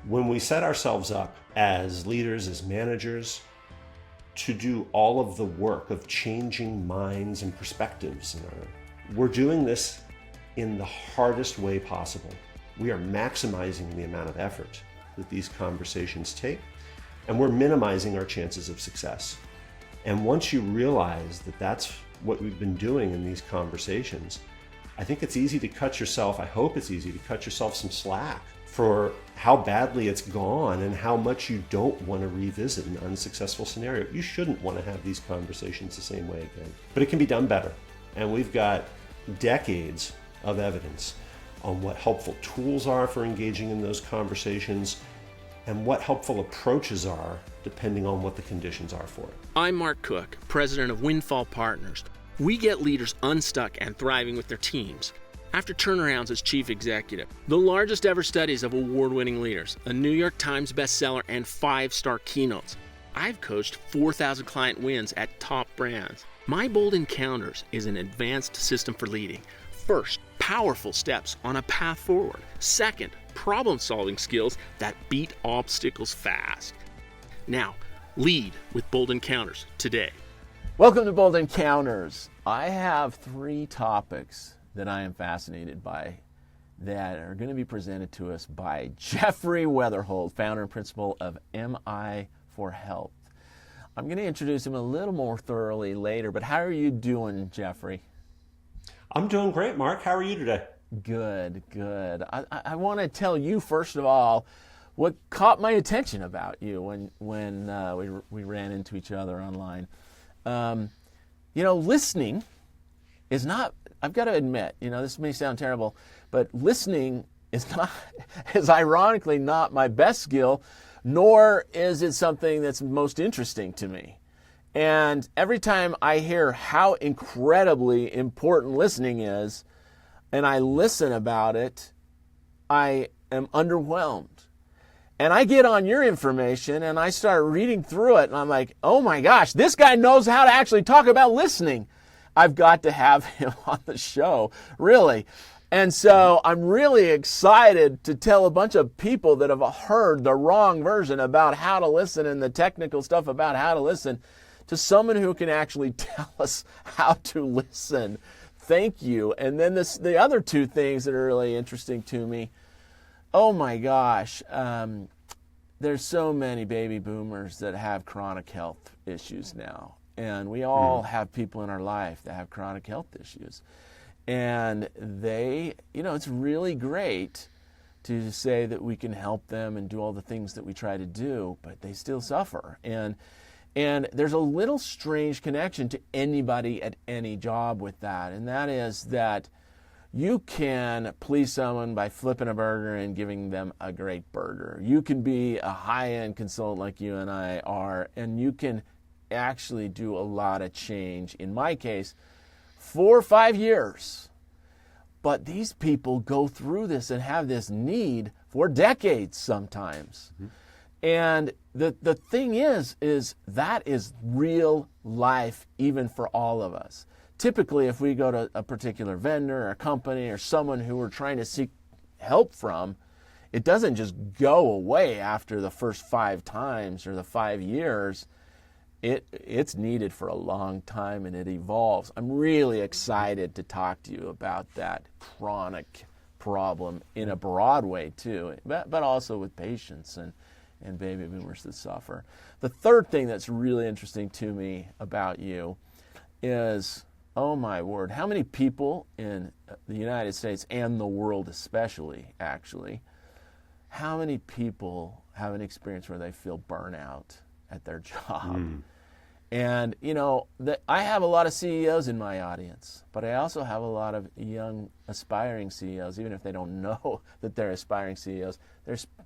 When we set ourselves up as leaders, as managers, to do all of the work of changing minds and perspectives, we're doing this in the hardest way possible. We are maximizing the amount of effort that these conversations take, and we're minimizing our chances of success. And once you realize that that's what we've been doing in these conversations, I think it's easy to cut yourself, I hope it's easy to cut yourself some slack for how badly it's gone and how much you don't want to revisit an unsuccessful scenario. You shouldn't want to have these conversations the same way again, but it can be done better. And we've got decades of evidence on what helpful tools are for engaging in those conversations and what helpful approaches are depending on what the conditions are for it. I'm Mark Cook, president of Windfall Partners. We get leaders unstuck and thriving with their teams. After turnarounds as chief executive, the largest ever studies of award-winning leaders, a New York Times bestseller, and 5-star keynotes, I've coached 4,000 client wins at top brands. My Bold Encounters is an advanced system for leading. First, powerful steps on a path forward. Second, problem-solving skills that beat obstacles fast. Now, lead with Bold Encounters today. Welcome to Bold Encounters. I have 3 topics that I am fascinated by that are going to be presented to us by Jeffrey Wetherhold, founder and principal of MI for Health. I'm going to introduce him a little more thoroughly later, but how are you doing, Jeffrey? I'm doing great, Mark. How are you today? Good. I want to tell you, first of all, what caught my attention about you when we ran into each other online. Listening is not, I've got to admit, this may sound terrible, but listening is ironically not my best skill, nor is it something that's most interesting to me. And every time I hear how incredibly important listening is, and I listen about it, I am underwhelmed. And I get on your information and I start reading through it and I'm like, oh my gosh, this guy knows how to actually talk about listening. I've got to have him on the show, really. And so I'm really excited to tell a bunch of people that have heard the wrong version about how to listen and the technical stuff about how to listen to someone who can actually tell us how to listen. Thank you. And then the other 2 things that are really interesting to me. Oh my gosh, there's so many baby boomers that have chronic health issues now. And we all have people in our life that have chronic health issues. And it's really great to say that we can help them and do all the things that we try to do, but they still suffer. And there's a little strange connection to anybody at any job with that. And that is that you can please someone by flipping a burger and giving them a great burger. You can be a high-end consultant like you and I are, and you can actually do a lot of change. In my case, 4 or 5 years. But these people go through this and have this need for decades sometimes. Mm-hmm. And the thing is that is real life even for all of us. Typically, if we go to a particular vendor or a company or someone who we're trying to seek help from, it doesn't just go away after the first 5 times or the 5 years. It's needed for a long time and it evolves. I'm really excited to talk to you about that chronic problem in a broad way too, but also with patients and baby boomers that suffer. The third thing that's really interesting to me about you is, oh my word, how many people in the United States and the world especially, actually, how many people have an experience where they feel burnout at their job? And, I have a lot of CEOs in my audience, but I also have a lot of young aspiring CEOs, even if they don't know that they're aspiring CEOs.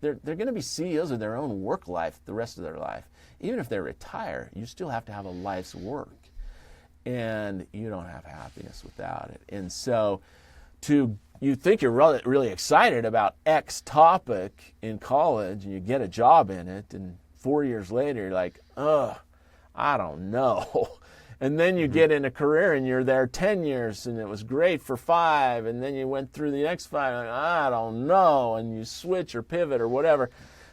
They're going to be CEOs of their own work life the rest of their life. Even if they retire, you still have to have a life's work. And you don't have happiness without it. And so you think you're really excited about X topic in college and you get a job in it, and 4 years later you're like, I don't know. And then you get in a career and you're there 10 years and it was great for 5, and then you went through the next 5 and I don't know, and you switch or pivot or whatever.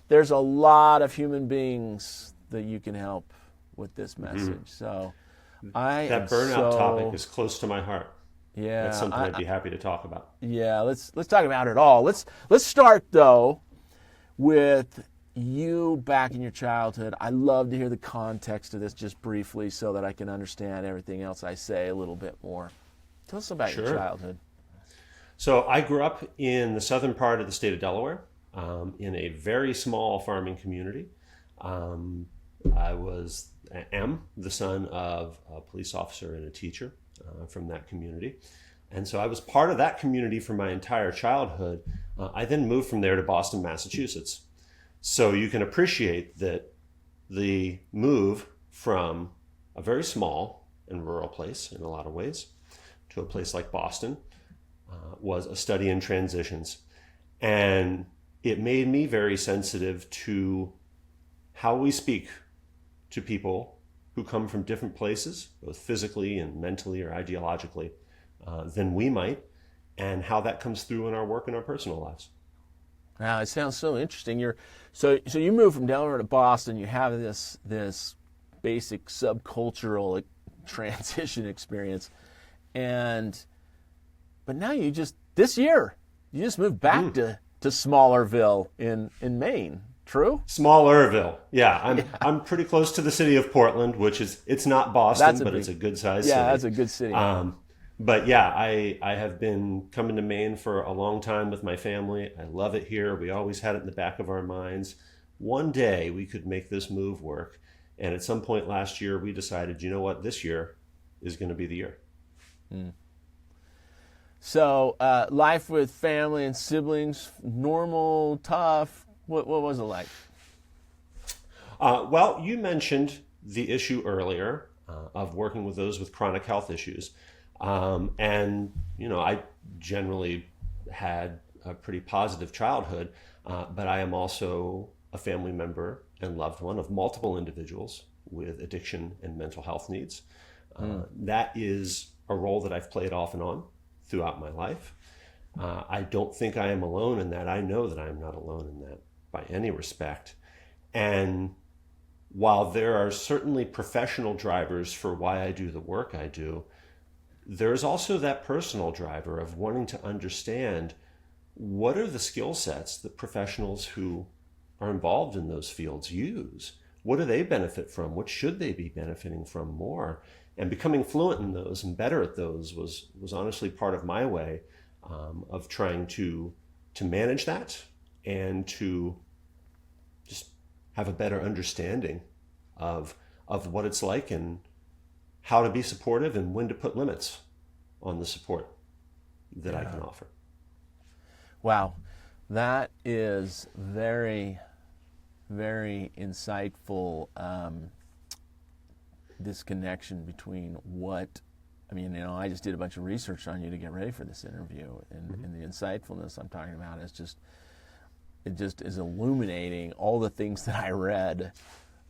there's a lot of human beings that you can help with this message. So that burnout topic is close to my heart. Yeah, that's something I'd be happy to talk about. Yeah, let's talk about it all. Let's start though with you back in your childhood. I love to hear the context of this just briefly so that I can understand everything else I say a little bit more. Tell us about your childhood. So I grew up in the southern part of the state of Delaware, in a very small farming community. I am the son of a police officer and a teacher from that community. And so I was part of that community for my entire childhood. I then moved from there to Boston, Massachusetts. So you can appreciate that the move from a very small and rural place in a lot of ways to a place like Boston was a study in transitions. And it made me very sensitive to how we speak to people who come from different places, both physically and mentally or ideologically, than we might, and how that comes through in our work and our personal lives. Wow, it sounds so interesting. So you moved from Delaware to Boston. You have this basic subcultural transition experience, but now this year you just moved back to Smallerville in Maine. True? Smallerville. Yeah, I'm pretty close to the city of Portland, which it's not Boston, but it's a good sized city. Yeah, that's a good city. But yeah, I have been coming to Maine for a long time with my family. I love it here. We always had it in the back of our minds. One day we could make this move work. And at some point last year, we decided, you know what, this year is going to be the year. So life with family and siblings, normal, tough. What was it like? Well, you mentioned the issue earlier of working with those with chronic health issues. And, I generally had a pretty positive childhood, but I am also a family member and loved one of multiple individuals with addiction and mental health needs. That is a role that I've played off and on throughout my life. I don't think I am alone in that. I know that I am not alone in that by any respect. And while there are certainly professional drivers for why I do the work I do, there's also that personal driver of wanting to understand what are the skill sets that professionals who are involved in those fields use. What do they benefit from? What should they be benefiting from more? And becoming fluent in those and better at those was honestly part of my way of trying to manage that and to just have a better understanding of what it's like and how to be supportive and when to put limits on the support that I can offer. Wow, that is very, very insightful. This connection between I just did a bunch of research on you to get ready for this interview, and the insightfulness I'm talking about is it just is illuminating all the things that I read.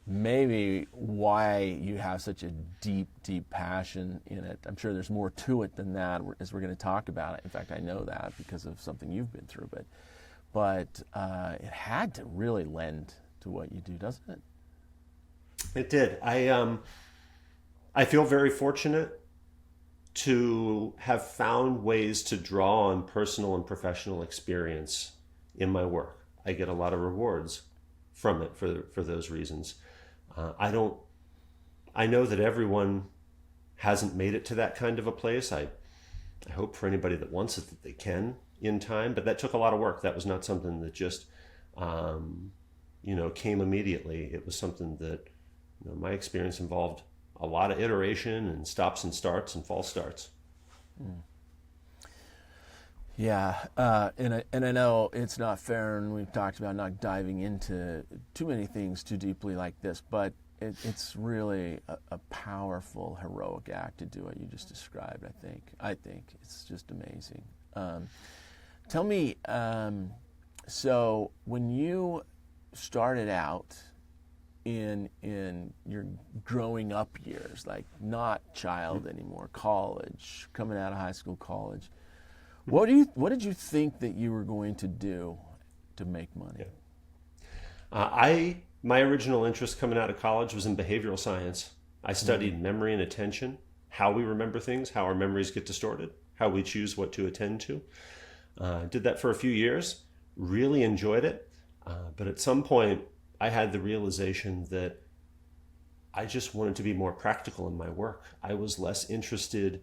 Maybe why you have such a deep, deep passion in it. I'm sure there's more to it than that as we're going to talk about it. In fact, I know that because of something you've been through. But it had to really lend to what you do, doesn't it? It did. I feel very fortunate to have found ways to draw on personal and professional experience in my work. I get a lot of rewards from it for those reasons. I know that everyone hasn't made it to that kind of a place. I hope for anybody that wants it that they can in time, but that took a lot of work. That was not something that just, came immediately. It was something that, my experience involved a lot of iteration and stops and starts and false starts. Yeah, and I know it's not fair, and we've talked about not diving into too many things too deeply like this, but it's really a powerful, heroic act to do what you just described, I think it's just amazing. Tell me, so when you started out in your growing up years, like not child anymore, college, coming out of high school, college, what did you think that you were going to do to make money? My original interest coming out of college was in behavioral science. I studied memory and attention, how we remember things, how our memories get distorted, how we choose what to attend to. Did that for a few years, really enjoyed it. But at some point, I had the realization that I just wanted to be more practical in my work. I was less interested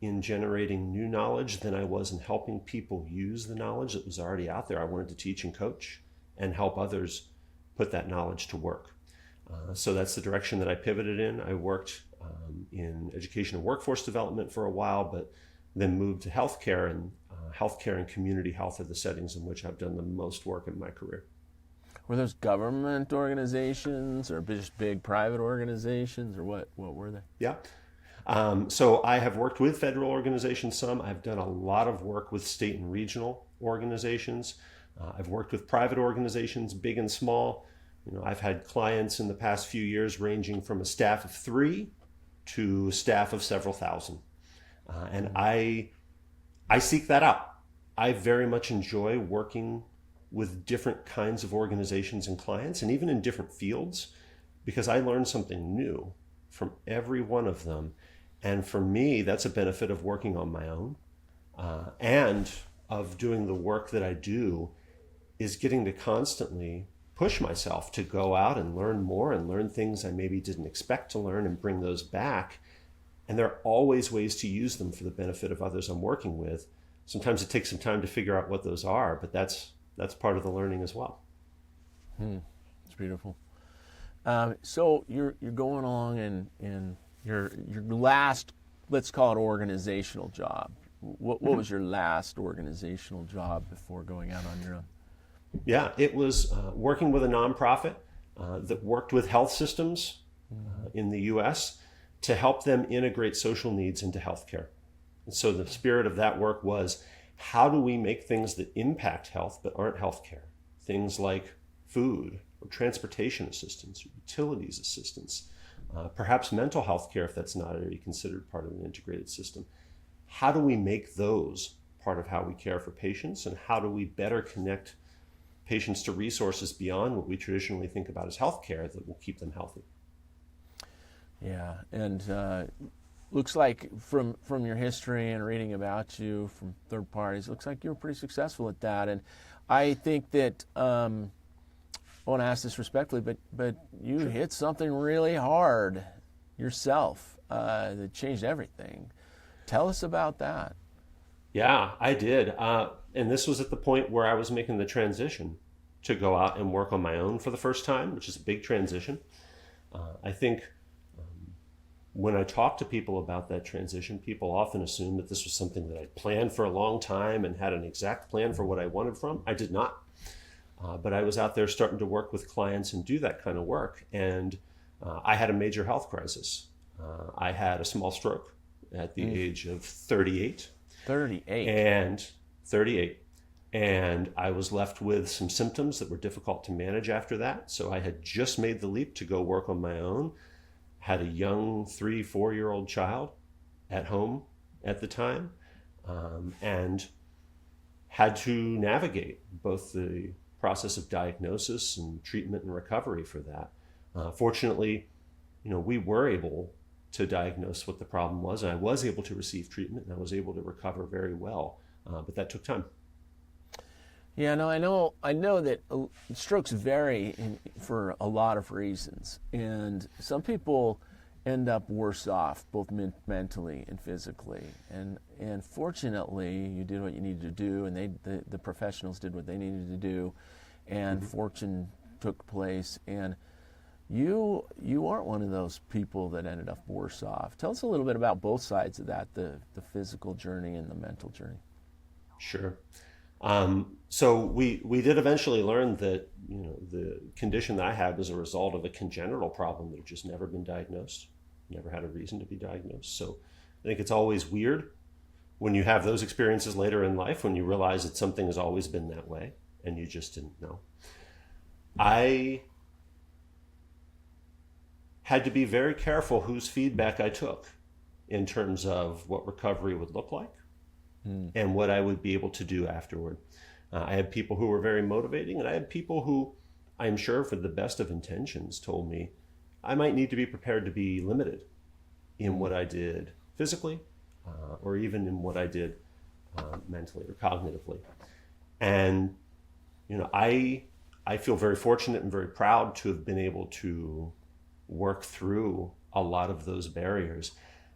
in generating new knowledge than I was in helping people use the knowledge that was already out there. I wanted to teach and coach and help others put that knowledge to work. So that's the direction that I pivoted in. I worked in education and workforce development for a while, but then moved to healthcare, and healthcare and community health are the settings in which I've done the most work in my career. Were those government organizations or just big private organizations, or what were they? Yeah. So I have worked with federal organizations some. I've done a lot of work with state and regional organizations. I've worked with private organizations, big and small. I've had clients in the past few years ranging from a staff of 3 to a staff of several thousand. And I seek that out. I very much enjoy working with different kinds of organizations and clients, and even in different fields, because I learn something new from every one of them. And for me, that's a benefit of working on my own and of doing the work that I do, is getting to constantly push myself to go out and learn more and learn things I maybe didn't expect to learn and bring those back. And there are always ways to use them for the benefit of others I'm working with. Sometimes it takes some time to figure out what those are, but that's part of the learning as well. It's beautiful. So you're going along in your last, let's call it organizational job. What was your last organizational job before going out on your own? Yeah, it was working with a nonprofit that worked with health systems in the U.S. to help them integrate social needs into healthcare. And so the spirit of that work was, how do we make things that impact health but aren't healthcare? Things like food or transportation assistance, or utilities assistance, perhaps mental health care if that's not already considered part of an integrated system. How do we make those part of how we care for patients, and how do we better connect patients to resources beyond what we traditionally think about as healthcare that will keep them healthy? Yeah, and looks like from your history and reading about you from third parties, looks like you were pretty successful at that. And I think that I want to ask this respectfully, but you hit something really hard yourself that changed everything. Tell us about that. Yeah, I did. And this was at the point where I was making the transition to go out and work on my own for the first time, which is a big transition. I think when I talk to people about that transition, people often assume that this was something that I'd planned for a long time and had an exact plan for what I wanted from. I did not. But I was out there starting to work with clients and do that kind of work. And I had a major health crisis. I had a small stroke at the age of 38. 38. And I was left with some symptoms that were difficult to manage after that. So I had just made the leap to go work on my own. Had a young 3-4-year-old child at home at the time, and had to navigate both the process of diagnosis and treatment and recovery for that. Fortunately, we were able to diagnose what the problem was, and I was able to receive treatment, and I was able to recover very well, but that took time. Yeah, no, I know that strokes vary for a lot of reasons, and some people end up worse off, both mentally and physically. And fortunately, you did what you needed to do, and the professionals did what they needed to do, and fortune took place. And you aren't one of those people that ended up worse off. Tell us a little bit about both sides of that, the physical journey and the mental journey. Sure. So we did eventually learn that, the condition that I had was a result of a congenital problem that had just never been diagnosed, never had a reason to be diagnosed. So I think it's always weird when you have those experiences later in life, when you realize that something has always been that way and you just didn't know. I had to be very careful whose feedback I took in terms of what recovery would look like and what I would be able to do afterward. I had people who were very motivating, and I had people who I'm sure for the best of intentions, told me I might need to be prepared to be limited in what I did physically, or even in what I did mentally or cognitively. And, I feel very fortunate and very proud to have been able to work through a lot of those barriers.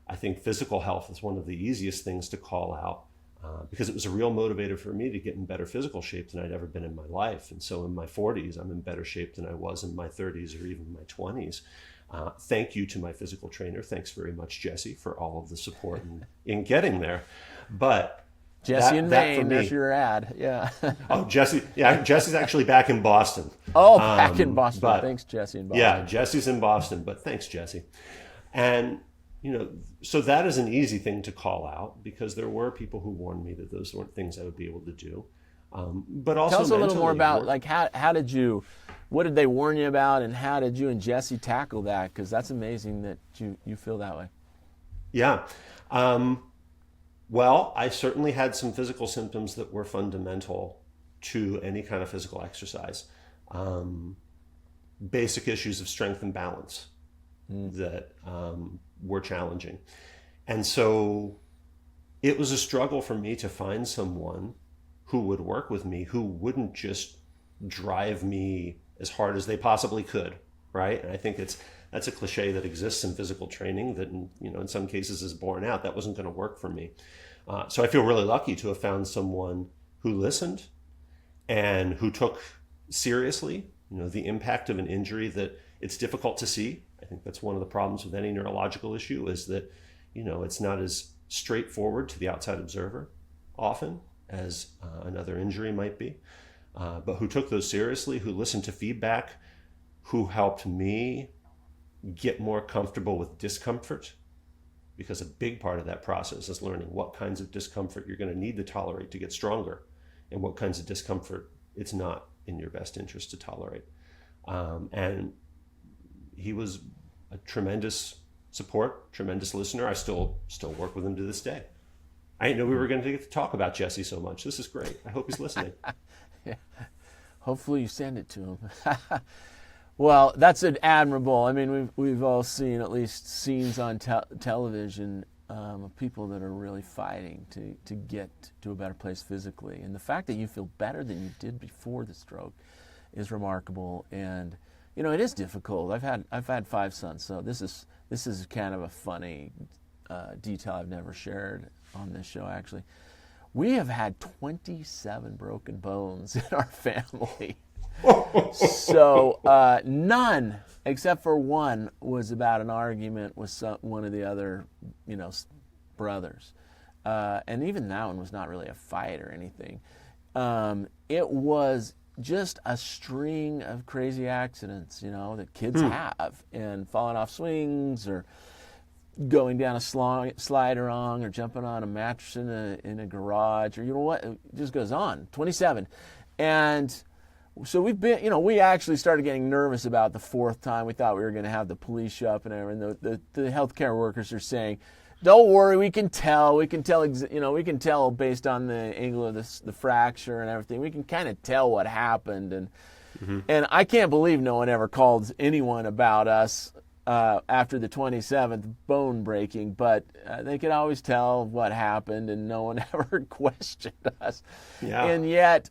I think physical health is one of the easiest things to call out, because it was a real motivator for me to get in better physical shape than I'd ever been in my life. And so in my 40s, I'm in better shape than I was in my 30s or even my 20s. Thank you to my physical trainer. Thanks very much, Jesse, for all of the support in getting there. But Jesse in Maine, there's your ad. Yeah. Oh, Jesse. Yeah, Jesse's actually back in Boston. Oh, back in Boston. Thanks, Jesse in Boston. Yeah, Jesse's in Boston, but thanks, Jesse. And, so that is an easy thing to call out, because there were people who warned me that those weren't things I would be able to do. But also, tell us a little more about, what did they warn you about, and how did you and Jesse tackle that? Because that's amazing that you feel that way. Yeah. Well, I certainly had some physical symptoms that were fundamental to any kind of physical exercise. Basic issues of strength and balance that were challenging. And so it was a struggle for me to find someone who would work with me, who wouldn't just drive me as hard as they possibly could, right? And I think that's a cliche that exists in physical training that, in some cases is borne out. That wasn't going to work for me. So I feel really lucky to have found someone who listened and who took seriously, the impact of an injury that it's difficult to see. I think that's one of the problems with any neurological issue, is that, it's not as straightforward to the outside observer often as another injury might be, but who took those seriously, who listened to feedback, who helped me get more comfortable with discomfort, because a big part of that process is learning what kinds of discomfort you're going to need to tolerate to get stronger, and what kinds of discomfort it's not in your best interest to tolerate. And he was a tremendous support, tremendous listener. I still work with him to this day. I didn't know we were going to get to talk about Jesse so much. This is great. I hope he's listening. Yeah. Hopefully you send it to him. Well, that's admirable. I mean, we've all seen at least scenes on television of people that are really fighting to get to a better place physically. And the fact that you feel better than you did before the stroke is remarkable. And it is difficult. I've had 5 sons, so this is kind of a funny detail I've never shared on this show. Actually, we have had 27 broken bones in our family. So none, except for one, was about an argument with one of the other, brothers. And even that one was not really a fight or anything. It was just a string of crazy accidents, that kids have, and falling off swings, or going down a slide wrong, or jumping on a mattress in a garage, or it just goes on. 27. And so we've been, we actually started getting nervous about the 4th time. We thought we were going to have the police show up and everything. The healthcare workers are saying, "Don't worry, we can tell, we can tell based on the angle of the fracture and everything. We can kind of tell what happened." And I can't believe no one ever called anyone about us after the 27th bone breaking, but they could always tell what happened, and no one ever questioned us. Yeah. And yet,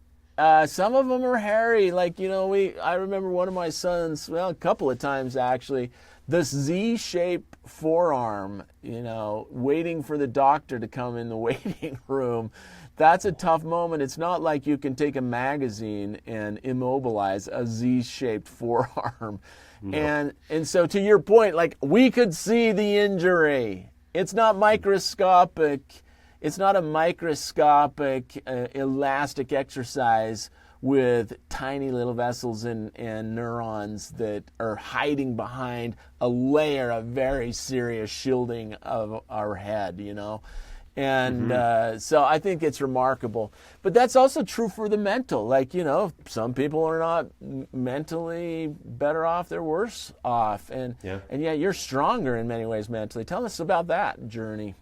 some of them are hairy. I remember one of my sons, a couple of times actually, this Z-shaped forearm, waiting for the doctor to come in the waiting room. That's a tough moment. It's not like you can take a magazine and immobilize a Z-shaped forearm. No. And so to your point, we could see the injury. It's not microscopic. It's not a microscopic elastic exercise with tiny little vessels and neurons that are hiding behind a layer of very serious shielding of our head, And so I think it's remarkable. But that's also true for the mental. Some people are not mentally better off, they're worse off. And yet you're stronger in many ways mentally. Tell us about that journey.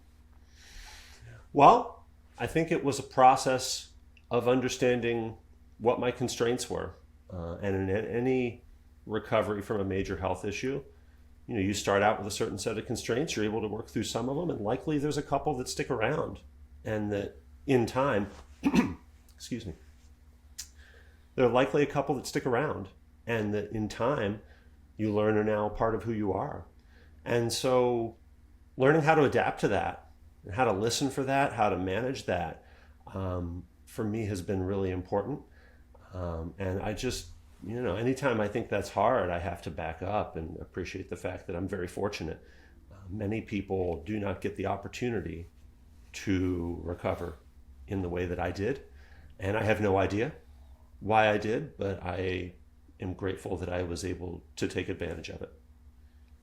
Well, I think it was a process of understanding what my constraints were. And in any recovery from a major health issue, you start out with a certain set of constraints, you're able to work through some of them, and likely there's a couple that stick around, and that in time, excuse me, there are likely a couple that stick around, and that in time you learn are now part of who you are. And so learning how to adapt to that, and how to listen for that, how to manage that, for me has been really important. And I just, anytime I think that's hard, I have to back up and appreciate the fact that I'm very fortunate. Many people do not get the opportunity to recover in the way that I did. And I have no idea why I did, but I am grateful that I was able to take advantage of it.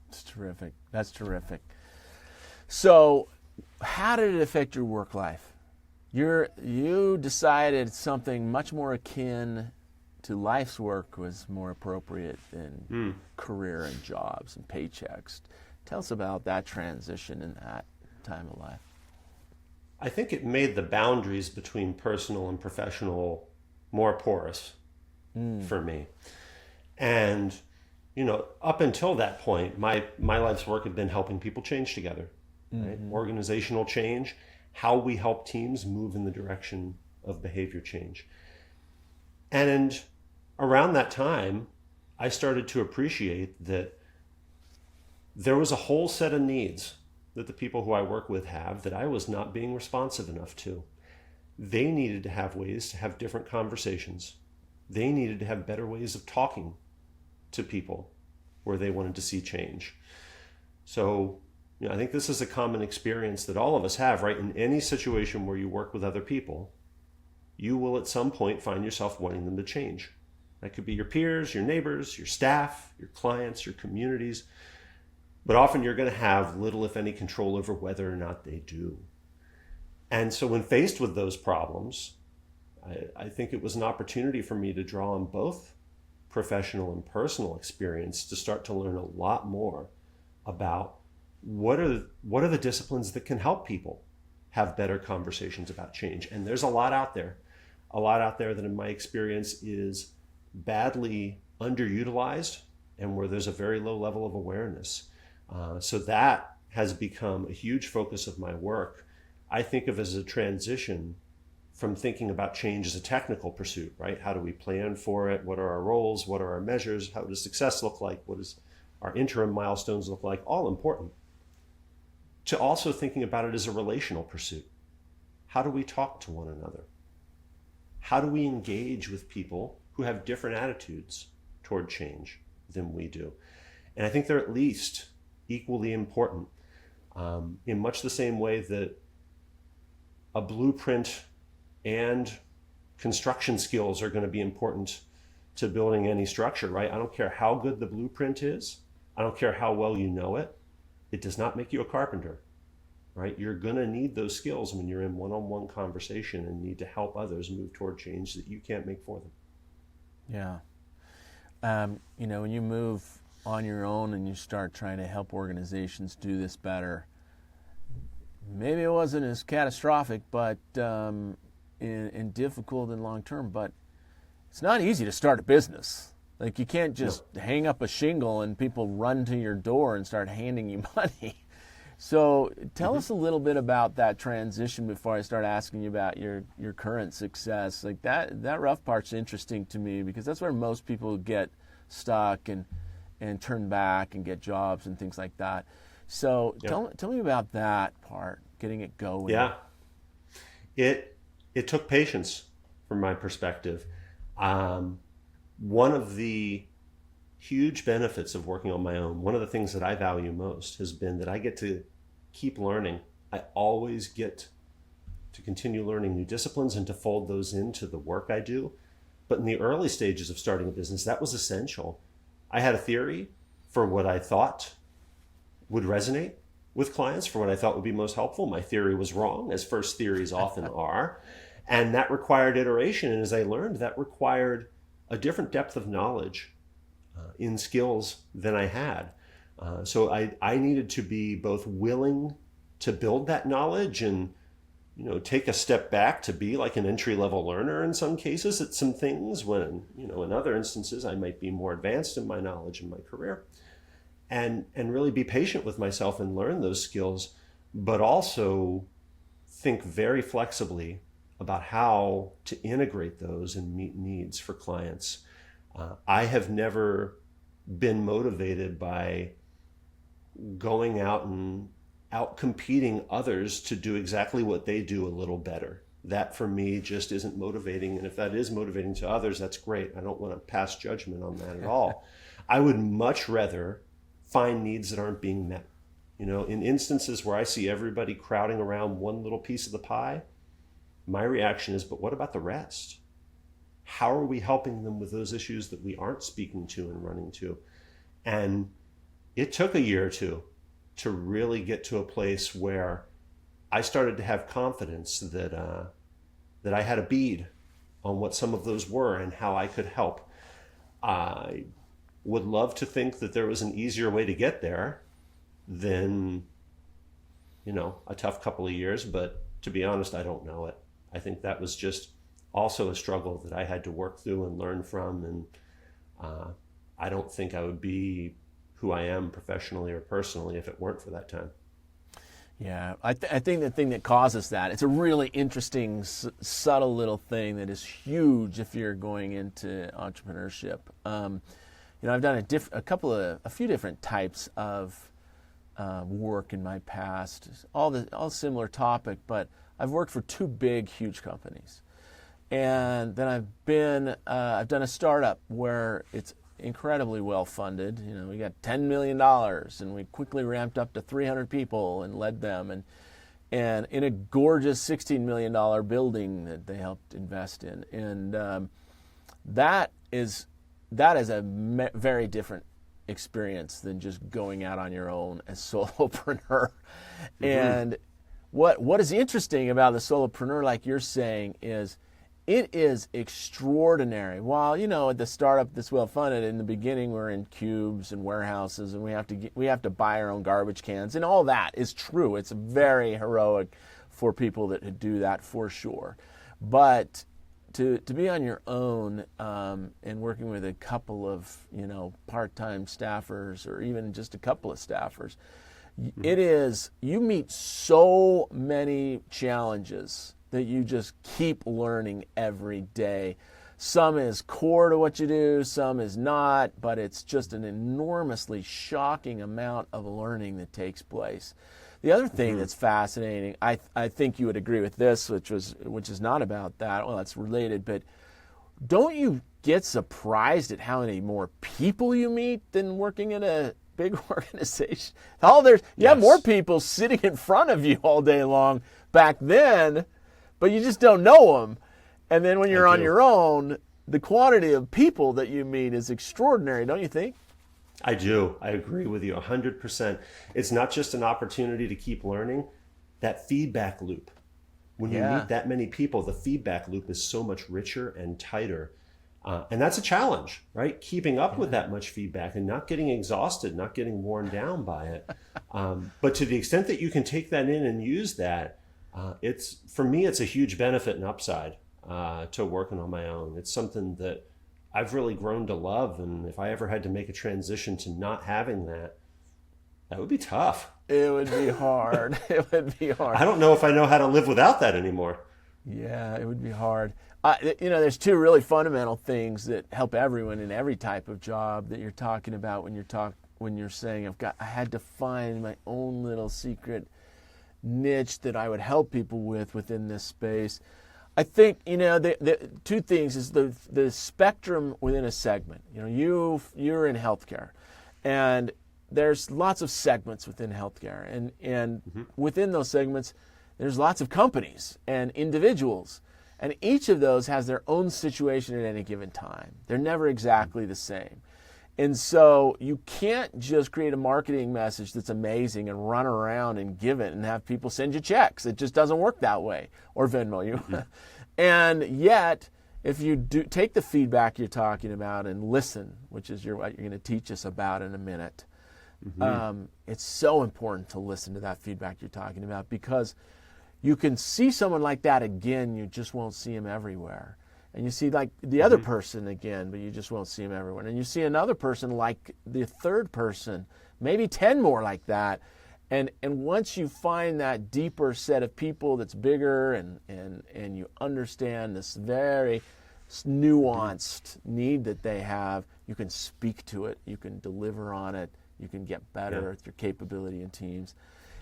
That's terrific. That's terrific. So how did it affect your work life? You decided something much more akin to life's work was more appropriate than career and jobs and paychecks. Tell us about that transition in that time of life. I think it made the boundaries between personal and professional more porous for me. And, up until that point, my life's work had been helping people change together, right? Organizational change, how we help teams move in the direction of behavior change. And around that time, I started to appreciate that there was a whole set of needs that the people who I work with have that I was not being responsive enough to. They needed to have ways to have different conversations. They needed to have better ways of talking to people where they wanted to see change. So, I think this is a common experience that all of us have, right? In any situation where you work with other people, you will at some point find yourself wanting them to change. That could be your peers, your neighbors, your staff, your clients, your communities. But often you're going to have little, if any, control over whether or not they do. And so when faced with those problems, I think it was an opportunity for me to draw on both professional and personal experience to start to learn a lot more about what are the disciplines that can help people have better conversations about change. And there's a lot out there that in my experience is badly underutilized and where there's a very low level of awareness. So that has become a huge focus of my work. I think of as a transition from thinking about change as a technical pursuit, right? How do we plan for it? What are our roles? What are our measures? How does success look like? What does our interim milestones look like? All important. To also thinking about it as a relational pursuit. How do we talk to one another? How do we engage with people who have different attitudes toward change than we do? And I think they're at least equally important, in much the same way that a blueprint and construction skills are going to be important to building any structure, right? I don't care how good the blueprint is. I don't care how well you know it. It does not make you a carpenter, right? You're going to need those skills when you're in one-on-one conversation and need to help others move toward change that you can't make for them. Yeah. When you move on your own and you start trying to help organizations do this better, maybe it wasn't as catastrophic, but in difficult and long term, but it's not easy to start a business. Like, you can't just hang up a shingle and people run to your door and start handing you money. So tell us a little bit about that transition before I start asking you about your current success. Like that rough part's interesting to me because that's where most people get stuck and turn back and get jobs and things like that. So tell me about that part, getting it going. Yeah. It took patience from my perspective. One of the huge benefits of working on my own, one of the things that I value most has been that I get to keep learning. I always get to continue learning new disciplines and to fold those into the work I do. But in the early stages of starting a business, that was essential. I had a theory for what I thought would resonate with clients, for what I thought would be most helpful. My theory was wrong, as first theories often are. And that required iteration. And as I learned, that required a different depth of knowledge in skills than I had. So I needed to be both willing to build that knowledge and take a step back to be like an entry-level learner in some cases at some things, when, in other instances, I might be more advanced in my knowledge in my career, and really be patient with myself and learn those skills, but also think very flexibly about how to integrate those and meet needs for clients. I have never been motivated by going out and out competing others to do exactly what they do a little better. That for me just isn't motivating. And if that is motivating to others, that's great. I don't want to pass judgment on that at all. I would much rather find needs that aren't being met. In instances where I see everybody crowding around one little piece of the pie, my reaction is, but what about the rest? How are we helping them with those issues that we aren't speaking to and running to? And it took a year or two to really get to a place where I started to have confidence that I had a bead on what some of those were and how I could help. I would love to think that there was an easier way to get there than, a tough couple of years, but to be honest, I don't know it. I think that was just also a struggle that I had to work through and learn from, and I don't think I would be who I am professionally or personally if it weren't for that time. Yeah, I think the thing that causes that, it's a really interesting, subtle little thing that is huge if you're going into entrepreneurship. I've done a few different types of work in my past, all similar topic, but I've worked for two big, huge companies, and then I've done a startup where it's incredibly well funded. We got $10 million, and we quickly ramped up to 300 people and led them, and in a gorgeous $16 million building that they helped invest in, and that is a very different experience than just going out on your own as solopreneur. Mm-hmm. And what is interesting about the solopreneur, like you're saying, is it is extraordinary. While, at the startup that's well funded, in the beginning we're in cubes and warehouses, and we have to buy our own garbage cans, and all that is true. It's very heroic for people that do that, for sure. But to be on your own and working with a couple of part-time staffers, or even just a couple of staffers, you meet so many challenges that you just keep learning every day. Some is core to what you do, some is not, but it's just an enormously shocking amount of learning that takes place. The other thing that's fascinating, I think you would agree with this, which is not about that. Well, it's related, but don't you get surprised at how many more people you meet than working in a big organization? You have more people sitting in front of you all day long back then, but you just don't know them. And then when you're on your own, the quantity of people that you meet is extraordinary, don't you think? I do. I agree with you 100%. It's not just an opportunity to keep learning. That feedback loop, when you meet that many people, the feedback loop is so much richer and tighter. And that's a challenge, right? Keeping up with that much feedback and not getting exhausted, not getting worn down by it. But to the extent that you can take that in and use that, for me, it's a huge benefit and upside to working on my own. It's something that I've really grown to love, and if I ever had to make a transition to not having that would be tough. It would be hard. It would be hard. I don't know if I know how to live without that anymore. Yeah, it would be hard. There's two really fundamental things that help everyone in every type of job that you're talking about when you're saying I had to find my own little secret niche that I would help people within this space. I think, the two things is the spectrum within a segment. You're in healthcare, and there's lots of segments within healthcare, and within those segments, there's lots of companies and individuals, and each of those has their own situation at any given time. They're never exactly the same. And so you can't just create a marketing message that's amazing and run around and give it and have people send you checks. It just doesn't work that way, or Venmo you. And yet, if you do take the feedback you're talking about and listen, which is what you're going to teach us about in a minute, it's so important to listen to that feedback you're talking about, because you can see someone like that again, you just won't see him everywhere. And you see like the other person again, but you just won't see him everywhere. And you see another person like the third person, maybe 10 more like that. And once you find that deeper set of people that's bigger and you understand this very nuanced need that they have, you can speak to it, you can deliver on it, you can get better at your capability in teams.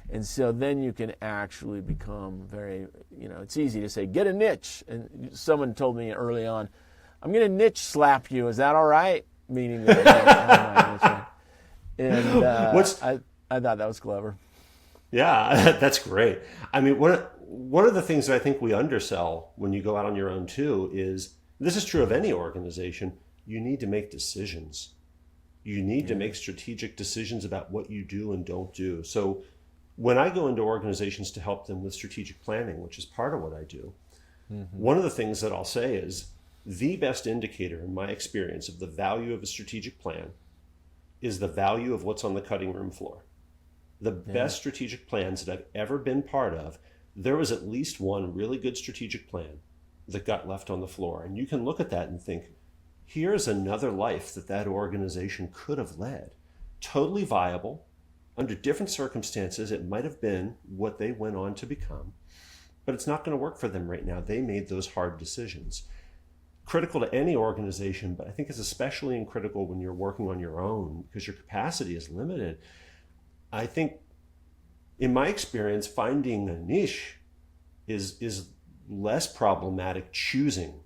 And so then you can actually become very, it's easy to say, get a niche. And someone told me early on, I'm going to niche slap you. Is that all right? Meaning that and I thought that was clever. Yeah, that's great. I mean, one of the things that I think we undersell when you go out on your own too is, this is true of any organization, you need to make decisions. You need to make strategic decisions about what you do and don't do. So when I go into organizations to help them with strategic planning, which is part of what I do, one of the things that I'll say is the best indicator in my experience of the value of a strategic plan is the value of what's on the cutting room floor. The best strategic plans that I've ever been part of, there was at least one really good strategic plan that got left on the floor. And you can look at that and think, here's another life that organization could have led. Totally viable. Under different circumstances, it might have been what they went on to become, but it's not going to work for them right now. They made those hard decisions. Critical to any organization, but I think it's especially critical when you're working on your own because your capacity is limited. I think, in my experience, finding a niche is less problematic. Choosing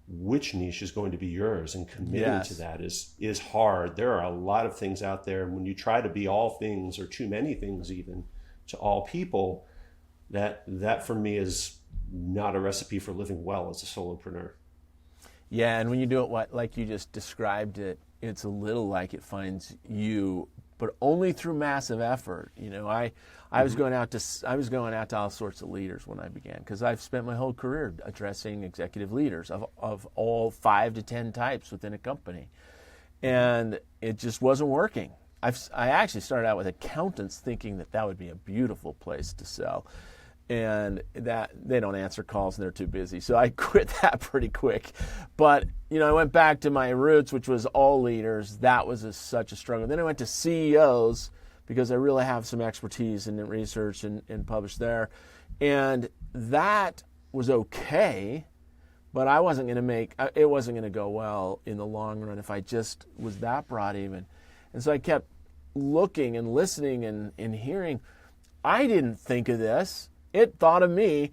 which niche is going to be yours and committing to that is hard. There are a lot of things out there, and when you try to be all things or too many things even to all people, that for me is not a recipe for living well as a solopreneur. Yeah, and when you do it like you just described it, it's a little like it finds you, but only through massive effort. I was going out to all sorts of leaders when I began, because I've spent my whole career addressing executive leaders of all 5 to 10 types within a company, and it just wasn't working. I actually started out with accountants thinking that would be a beautiful place to sell, and that they don't answer calls and they're too busy. So I quit that pretty quick. But, I went back to my roots, which was all leaders. That was such a struggle. Then I went to CEOs because I really have some expertise in research and published there. And that was okay, but it wasn't going to go well in the long run if I just was that broad even. And so I kept looking and listening and hearing. I didn't think of this. It thought of me.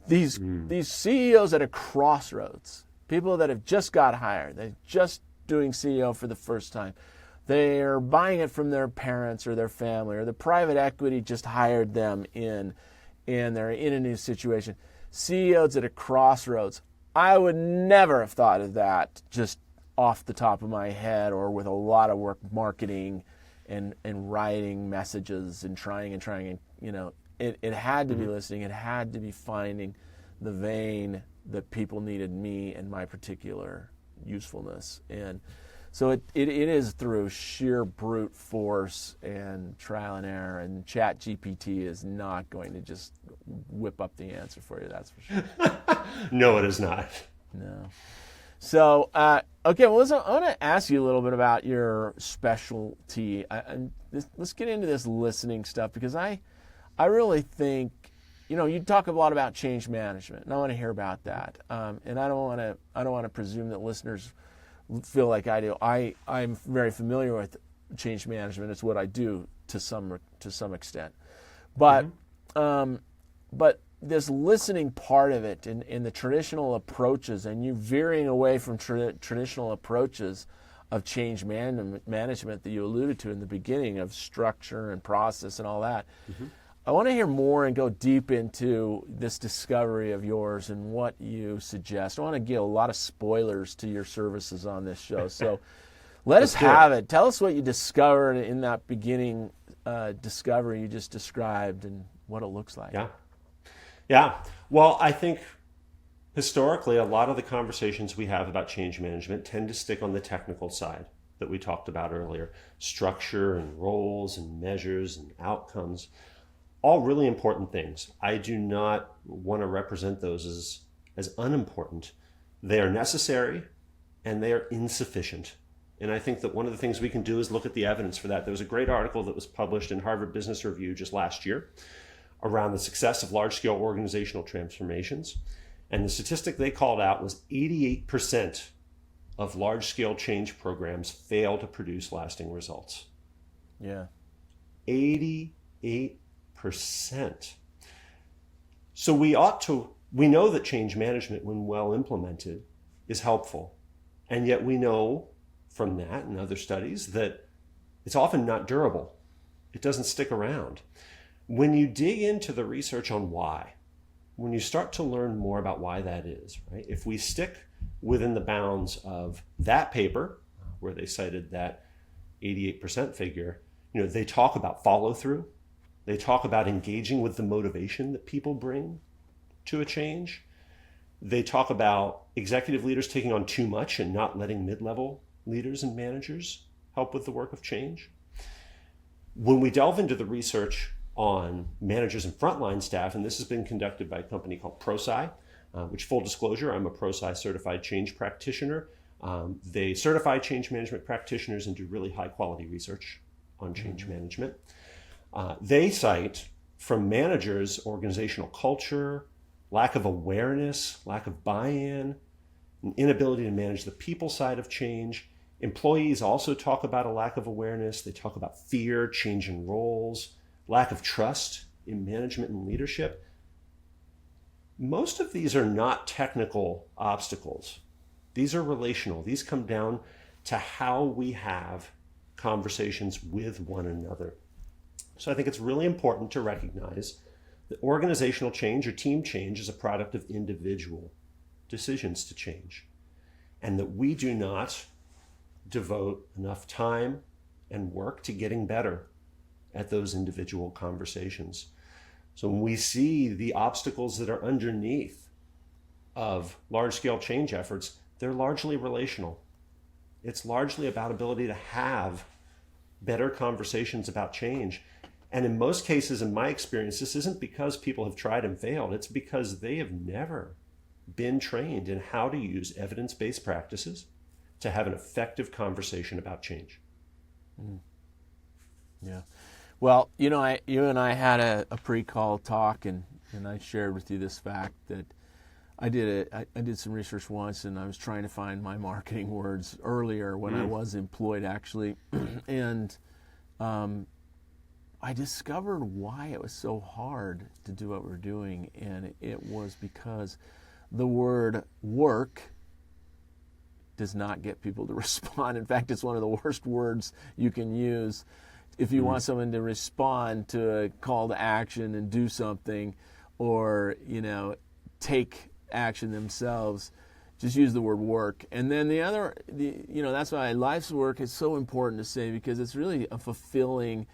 These CEOs at a crossroads, people that have just got hired, they're just doing CEO for the first time. They're buying it from their parents or their family, or the private equity just hired them in, and they're in a new situation. CEOs at a crossroads. I would never have thought of that just off the top of my head or with a lot of work marketing and writing messages and trying. It had to be listening. It had to be finding the vein that people needed me and my particular usefulness. And so it is through sheer brute force and trial and error, and ChatGPT is not going to just whip up the answer for you, that's for sure. No, it is not. No. So, okay, well, I want to ask you a little bit about your specialty. Let's get into this listening stuff, because I really think, you talk a lot about change management, and I want to hear about that. And I don't want to presume that listeners feel like I do. I'm very familiar with change management. It's what I do to some extent. But but this listening part of it in the traditional approaches, and you veering away from traditional approaches of change management that you alluded to in the beginning, of structure and process and all that. I want to hear more and go deep into this discovery of yours and what you suggest. I want to give a lot of spoilers to your services on this show. So let us have it. Tell us what you discovered in that beginning discovery you just described and what it looks like. Yeah. Well, I think historically, a lot of the conversations we have about change management tend to stick on the technical side that we talked about earlier, structure and roles and measures and outcomes. all really important things. I do not want to represent those as unimportant. They are necessary and they are insufficient. And I think that one of the things we can do is look at the evidence for that. There was a great article that was published in Harvard Business Review just last year around the success of large-scale organizational transformations. And the statistic they called out was 88% of large-scale change programs fail to produce lasting results. Yeah. 88%. So we know that change management, when well implemented, is helpful. And yet we know from that and other studies that it's often not durable. It doesn't stick around. When you dig into the research on why, when you start to learn more about why that is, right? If we stick within the bounds of that paper, where they cited that 88% figure, they talk about follow through. They talk about engaging with the motivation that people bring to a change. They talk about executive leaders taking on too much and not letting mid-level leaders and managers help with the work of change. When we delve into the research on managers and frontline staff, and this has been conducted by a company called ProSci, which, full disclosure, I'm a ProSci certified change practitioner. They certify change management practitioners and do really high quality research on change management. They cite from managers organizational culture, lack of awareness, lack of buy-in, an inability to manage the people side of change. Employees also talk about a lack of awareness. They talk about fear, change in roles, lack of trust in management and leadership. Most of these are not technical obstacles. These are relational. These come down to how we have conversations with one another. So I think it's really important to recognize that organizational change or team change is a product of individual decisions to change, and that we do not devote enough time and work to getting better at those individual conversations. So when we see the obstacles that are underneath of large-scale change efforts, they're largely relational. It's largely about ability to have better conversations about change. And in most cases, in my experience, this isn't because people have tried and failed. It's because they have never been trained in how to use evidence-based practices to have an effective conversation about change. Yeah. Well, you and I had a pre-call talk, and I shared with you this fact that I did some research once, and I was trying to find my marketing words earlier when I was employed, actually, and I discovered why it was so hard to do what we're doing, and it was because the word work does not get people to respond. In fact, it's one of the worst words you can use if you want someone to respond to a call to action and do something, or take action themselves. Just use the word work. And then that's why life's work is so important to say, because it's really a fulfilling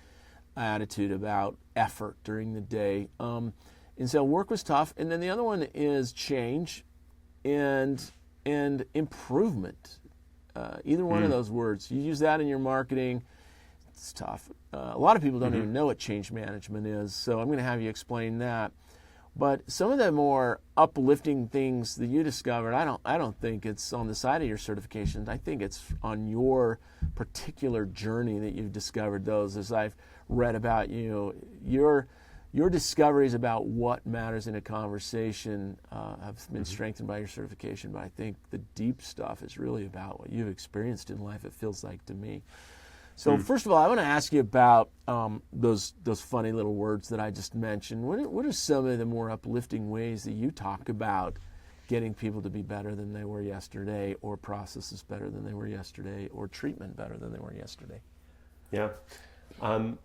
attitude about effort during the day. And so work was tough. And then the other one is change and improvement. Either one of those words, you use that in your marketing, it's tough. A lot of people don't even know what change management is, so I'm going to have you explain that. But some of the more uplifting things that you discovered, I don't think it's on the side of your certification. I think it's on your particular journey that you've discovered those. As I've read about your discoveries about what matters in a conversation have been strengthened by your certification. But I think the deep stuff is really about what you've experienced in life, it feels like to me. So first of all, I want to ask you about those funny little words that I just mentioned. What are some of the more uplifting ways that you talk about getting people to be better than they were yesterday, or processes better than they were yesterday, or treatment better than they were yesterday? Yeah. I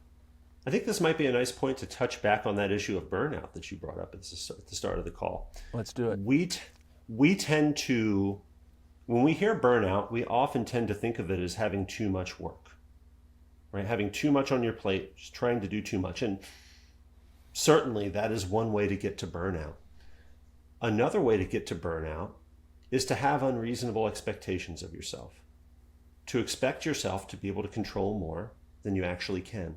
think this might be a nice point to touch back on that issue of burnout that you brought up at the start of the call. Let's do it. We tend to, when we hear burnout, we often tend to think of it as having too much work. Right, having too much on your plate, just trying to do too much. And certainly that is one way to get to burnout. Another way to get to burnout is to have unreasonable expectations of yourself. To expect yourself to be able to control more than you actually can.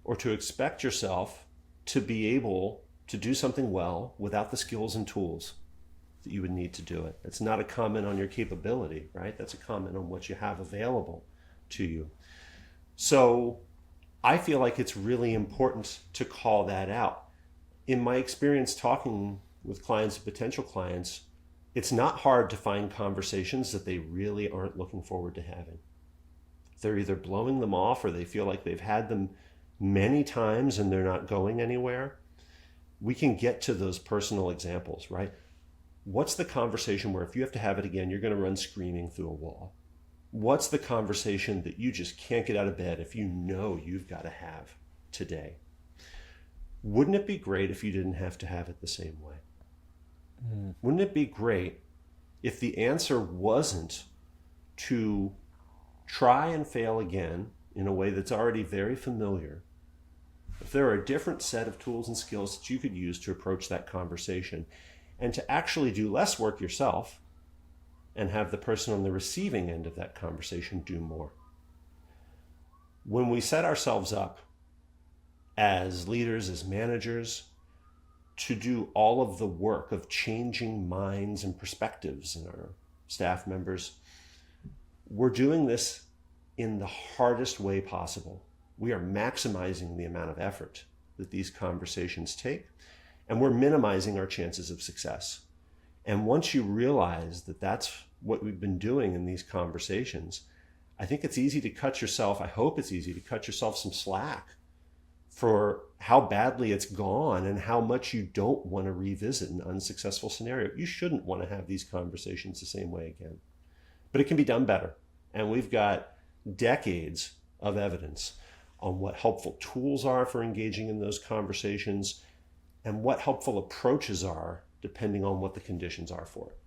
Or to expect yourself to be able to do something well without the skills and tools that you would need to do it. It's not a comment on your capability, right? That's a comment on what you have available to you. So I feel like it's really important to call that out. In my experience talking with clients and potential clients, it's not hard to find conversations that they really aren't looking forward to having. They're either blowing them off or they feel like they've had them many times and they're not going anywhere. We can get to those personal examples, right? What's the conversation where if you have to have it again, you're going to run screaming through a wall? What's the conversation that you just can't get out of bed if you know you've got to have today? Wouldn't it be great if you didn't have to have it the same way? Wouldn't it be great if the answer wasn't to try and fail again in a way that's already very familiar? If there are a different set of tools and skills that you could use to approach that conversation and to actually do less work yourself and have the person on the receiving end of that conversation do more. When we set ourselves up as leaders, as managers, to do all of the work of changing minds and perspectives in our staff members, we're doing this in the hardest way possible. We are maximizing the amount of effort that these conversations take, and we're minimizing our chances of success. And once you realize that that's what we've been doing in these conversations, I think it's easy to cut yourself, I hope it's easy to cut yourself some slack for how badly it's gone and how much you don't want to revisit an unsuccessful scenario. You shouldn't want to have these conversations the same way again. But it can be done better. And we've got decades of evidence on what helpful tools are for engaging in those conversations and what helpful approaches are depending on what the conditions are for it.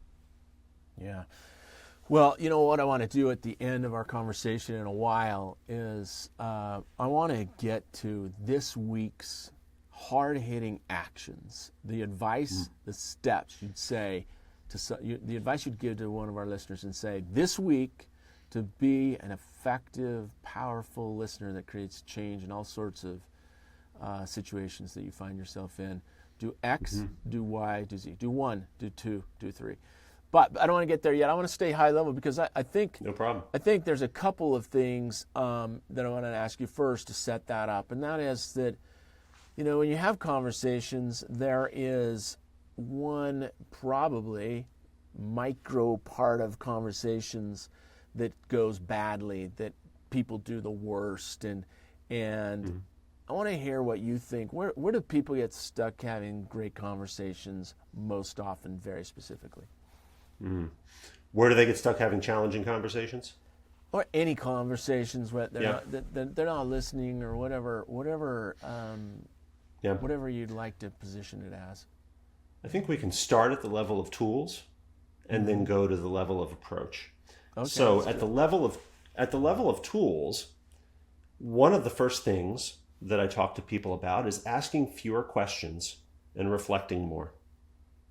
Yeah. Well, you know what I want to do at the end of our conversation in a while is I want to get to this week's hard-hitting actions, the advice, the steps you'd say, the advice you'd give to one of our listeners and say, this week, to be an effective, powerful listener that creates change in all sorts of situations that you find yourself in. Do X, do Y, do Z. Do 1, do 2, do 3. But I don't want to get there yet. I want to stay high level because I think no problem. I think there's a couple of things that I want to ask you first to set that up, and that is that, you know, when you have conversations, there is one probably micro part of conversations that goes badly, that people do the worst, and I want to hear what you think. Where do people get stuck having great conversations most often, very specifically? Where do they get stuck having challenging conversations? Or any conversations where they're not listening, or whatever you'd like to position it as. I think we can start at the level of tools and then go to the level of approach. Okay, so at the level of tools, one of the first things that I talk to people about is asking fewer questions and reflecting more.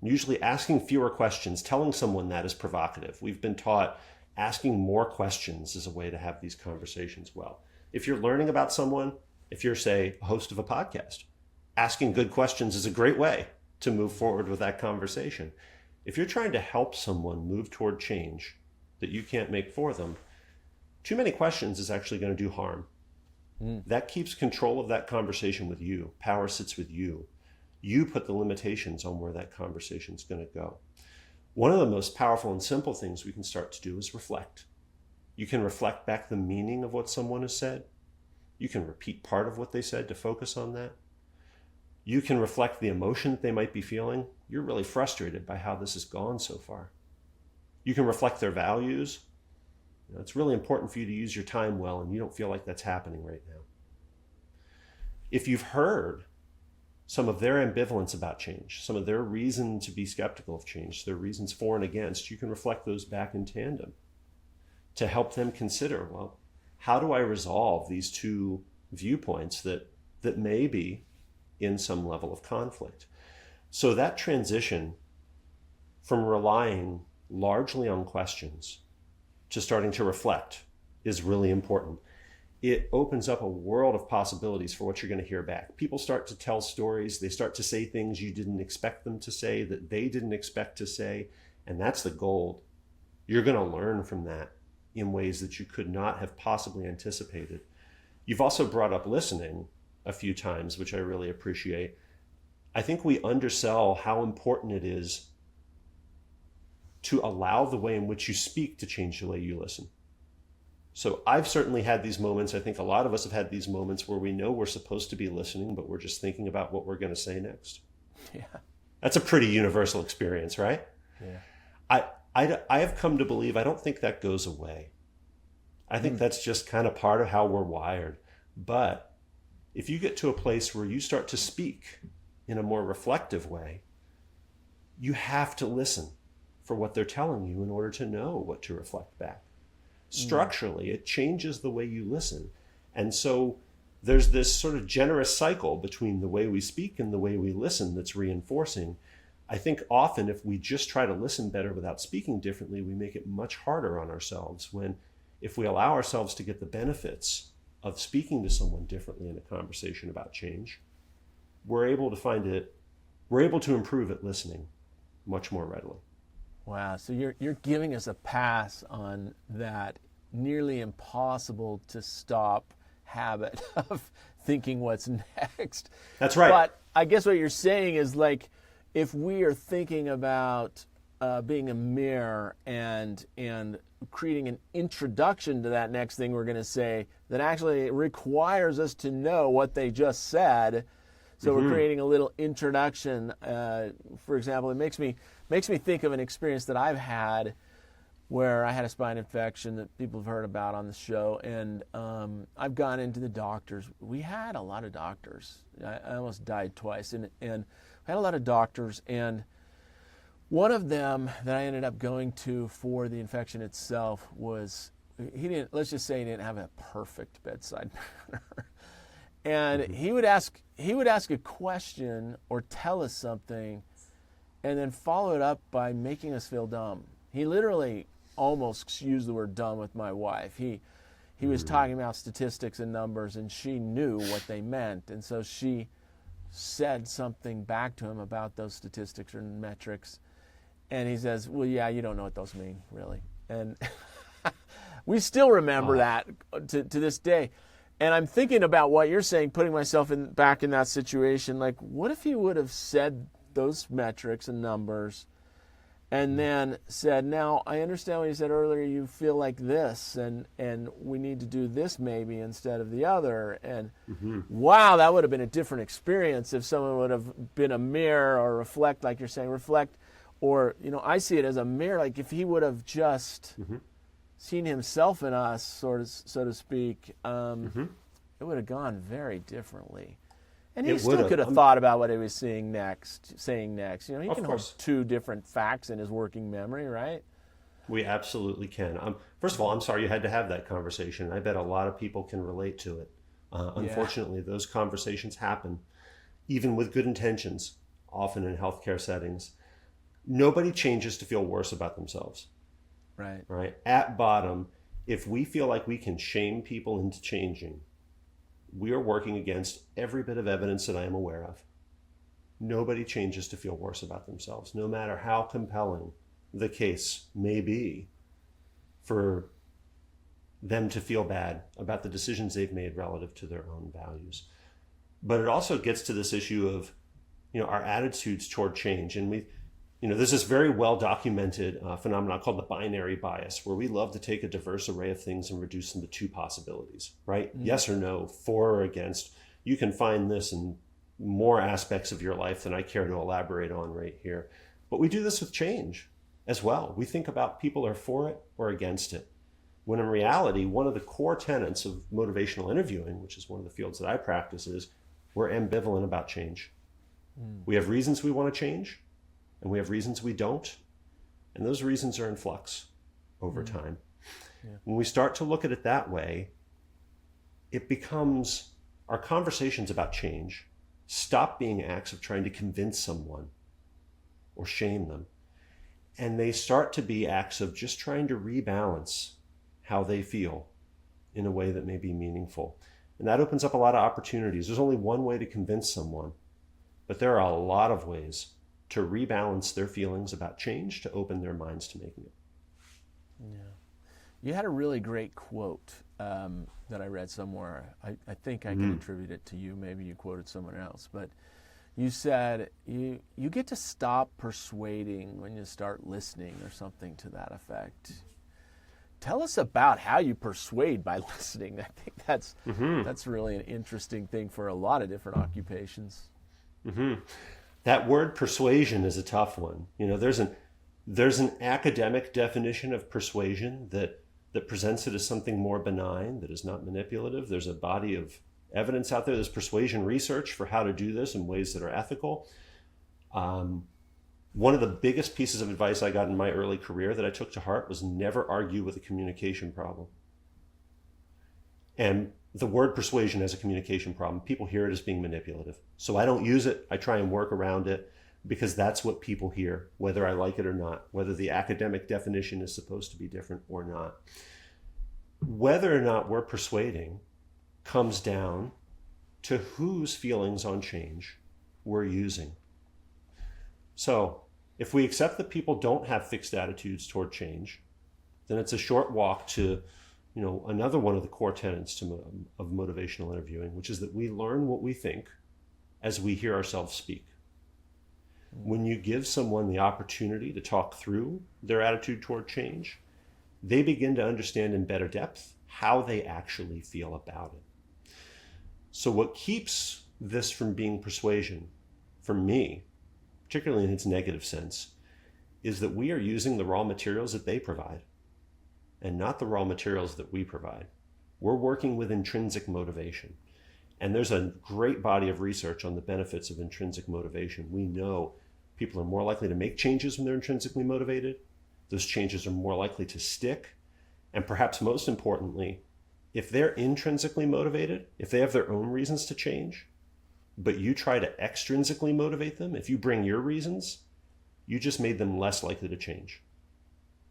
Usually asking fewer questions, telling someone that is provocative. We've been taught asking more questions is a way to have these conversations well. If you're learning about someone, if you're, say, a host of a podcast, asking good questions is a great way to move forward with that conversation. If you're trying to help someone move toward change that you can't make for them, too many questions is actually going to do harm. That keeps control of that conversation with you. Power sits with you. You put the limitations on where that conversation is going to go. One of the most powerful and simple things we can start to do is reflect. You can reflect back the meaning of what someone has said. You can repeat part of what they said to focus on that. You can reflect the emotion that they might be feeling. You're really frustrated by how this has gone so far. You can reflect their values. You know, it's really important for you to use your time well, and you don't feel like that's happening right now. If you've heard some of their ambivalence about change, some of their reason to be skeptical of change, their reasons for and against, you can reflect those back in tandem to help them consider, well, how do I resolve these two viewpoints that may be in some level of conflict? So that transition from relying largely on questions to starting to reflect is really important. it opens up a world of possibilities for what you're going to hear back. People start to tell stories. They start to say things you didn't expect them to say, that they didn't expect to say. And that's the gold. You're going to learn from that in ways that you could not have possibly anticipated. You've also brought up listening a few times, which I really appreciate. I think we undersell how important it is to allow the way in which you speak to change the way you listen. So I've certainly had these moments. I think a lot of us have had these moments where we know we're supposed to be listening, but we're just thinking about what we're going to say next. Yeah. That's a pretty universal experience, right? Yeah. I have come to believe, I don't think that goes away. I think that's just kind of part of how we're wired. But if you get to a place where you start to speak in a more reflective way, you have to listen for what they're telling you in order to know what to reflect back. Structurally, it changes the way you listen. And so there's this sort of generous cycle between the way we speak and the way we listen that's reinforcing. I think often if we just try to listen better without speaking differently, we make it much harder on ourselves, when if we allow ourselves to get the benefits of speaking to someone differently in a conversation about change, we're able to improve at listening much more readily. Wow, so you're giving us a pass on that nearly impossible to stop habit of thinking what's next. That's right. But I guess what you're saying is, like, if we are thinking about being a mirror and creating an introduction to that next thing we're going to say that actually requires us to know what they just said. So we're creating a little introduction. For example, it makes me think of an experience that I've had where I had a spine infection that people have heard about on the show, and I've gone into the doctors. We had a lot of doctors. I almost died twice, and we had a lot of doctors, and one of them that I ended up going to for the infection itself was, let's just say he didn't have a perfect bedside manner. And he would ask a question or tell us something and then follow it up by making us feel dumb. He literally almost used the word dumb with my wife. He was talking about statistics and numbers, and she knew what they meant. And so she said something back to him about those statistics or metrics. And he says, well, yeah, you don't know what those mean, really. And we still remember that to this day. And I'm thinking about what you're saying, putting myself back in that situation. Like, what if he would have said those metrics and numbers and then said, now, I understand what you said earlier, you feel like this, and we need to do this maybe instead of the other. And wow, that would have been a different experience if someone would have been a mirror or reflect, like you're saying, reflect. Or, I see it as a mirror, like if he would have just seen himself in us, so to speak, it would have gone very differently. And he still could have thought about what he was saying next. He can hold two different facts in his working memory, right? We absolutely can. First of all, I'm sorry you had to have that conversation. I bet a lot of people can relate to it. Unfortunately, those conversations happen, even with good intentions, often in healthcare settings. Nobody changes to feel worse about themselves. Right. At bottom, if we feel like we can shame people into changing, we are working against every bit of evidence that I am aware of. Nobody changes to feel worse about themselves, no matter how compelling the case may be for them to feel bad about the decisions they've made relative to their own values. But it also gets to this issue of, our attitudes toward change. And there's this very well-documented phenomenon called the binary bias, where we love to take a diverse array of things and reduce them to two possibilities, right? Yes or no, for or against. You can find this in more aspects of your life than I care to elaborate on right here. But we do this with change as well. We think about people are for it or against it, when in reality, one of the core tenets of motivational interviewing, which is one of the fields that I practice, is we're ambivalent about change. We have reasons we want to change, and we have reasons we don't. And those reasons are in flux over time. Yeah. When we start to look at it that way, it becomes, our conversations about change stop being acts of trying to convince someone or shame them. And they start to be acts of just trying to rebalance how they feel in a way that may be meaningful. And that opens up a lot of opportunities. There's only one way to convince someone, but there are a lot of ways to rebalance their feelings about change, to open their minds to making it. Yeah. You had a really great quote that I read somewhere. I think I can attribute it to you. Maybe you quoted someone else. But you said, you get to stop persuading when you start listening, or something to that effect. Tell us about how you persuade by listening. I think that's really an interesting thing for a lot of different occupations. Mm-hmm. That word persuasion is a tough one. You know, there's an academic definition of persuasion that presents it as something more benign, that is not manipulative. There's a body of evidence out there. There's persuasion research for how to do this in ways that are ethical. One of the biggest pieces of advice I got in my early career that I took to heart was never argue with a communication problem. And the word persuasion has a communication problem. People hear it as being manipulative. So I don't use it. I try and work around it, because that's what people hear, whether I like it or not, whether the academic definition is supposed to be different or not. Whether or not we're persuading comes down to whose feelings on change we're using. So if we accept that people don't have fixed attitudes toward change, then it's a short walk to, another one of the core tenets of motivational interviewing, which is that we learn what we think as we hear ourselves speak. When you give someone the opportunity to talk through their attitude toward change, they begin to understand in better depth how they actually feel about it. So what keeps this from being persuasion, for me, particularly in its negative sense, is that we are using the raw materials that they provide and not the raw materials that we provide. We're working with intrinsic motivation. And there's a great body of research on the benefits of intrinsic motivation. We know people are more likely to make changes when they're intrinsically motivated. Those changes are more likely to stick. And perhaps most importantly, if they're intrinsically motivated, if they have their own reasons to change, but you try to extrinsically motivate them, if you bring your reasons, you just made them less likely to change.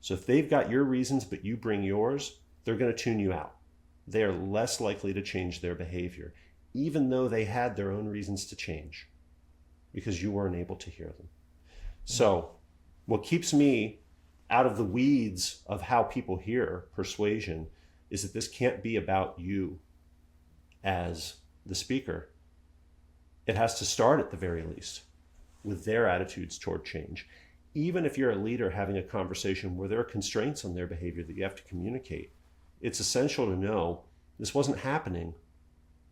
So if they've got your reasons, but you bring yours, they're going to tune you out. They are less likely to change their behavior, even though they had their own reasons to change, because you weren't able to hear them. So what keeps me out of the weeds of how people hear persuasion is that this can't be about you as the speaker. It has to start, at the very least, with their attitudes toward change. Even if you're a leader having a conversation where there are constraints on their behavior that you have to communicate, it's essential to know this wasn't happening.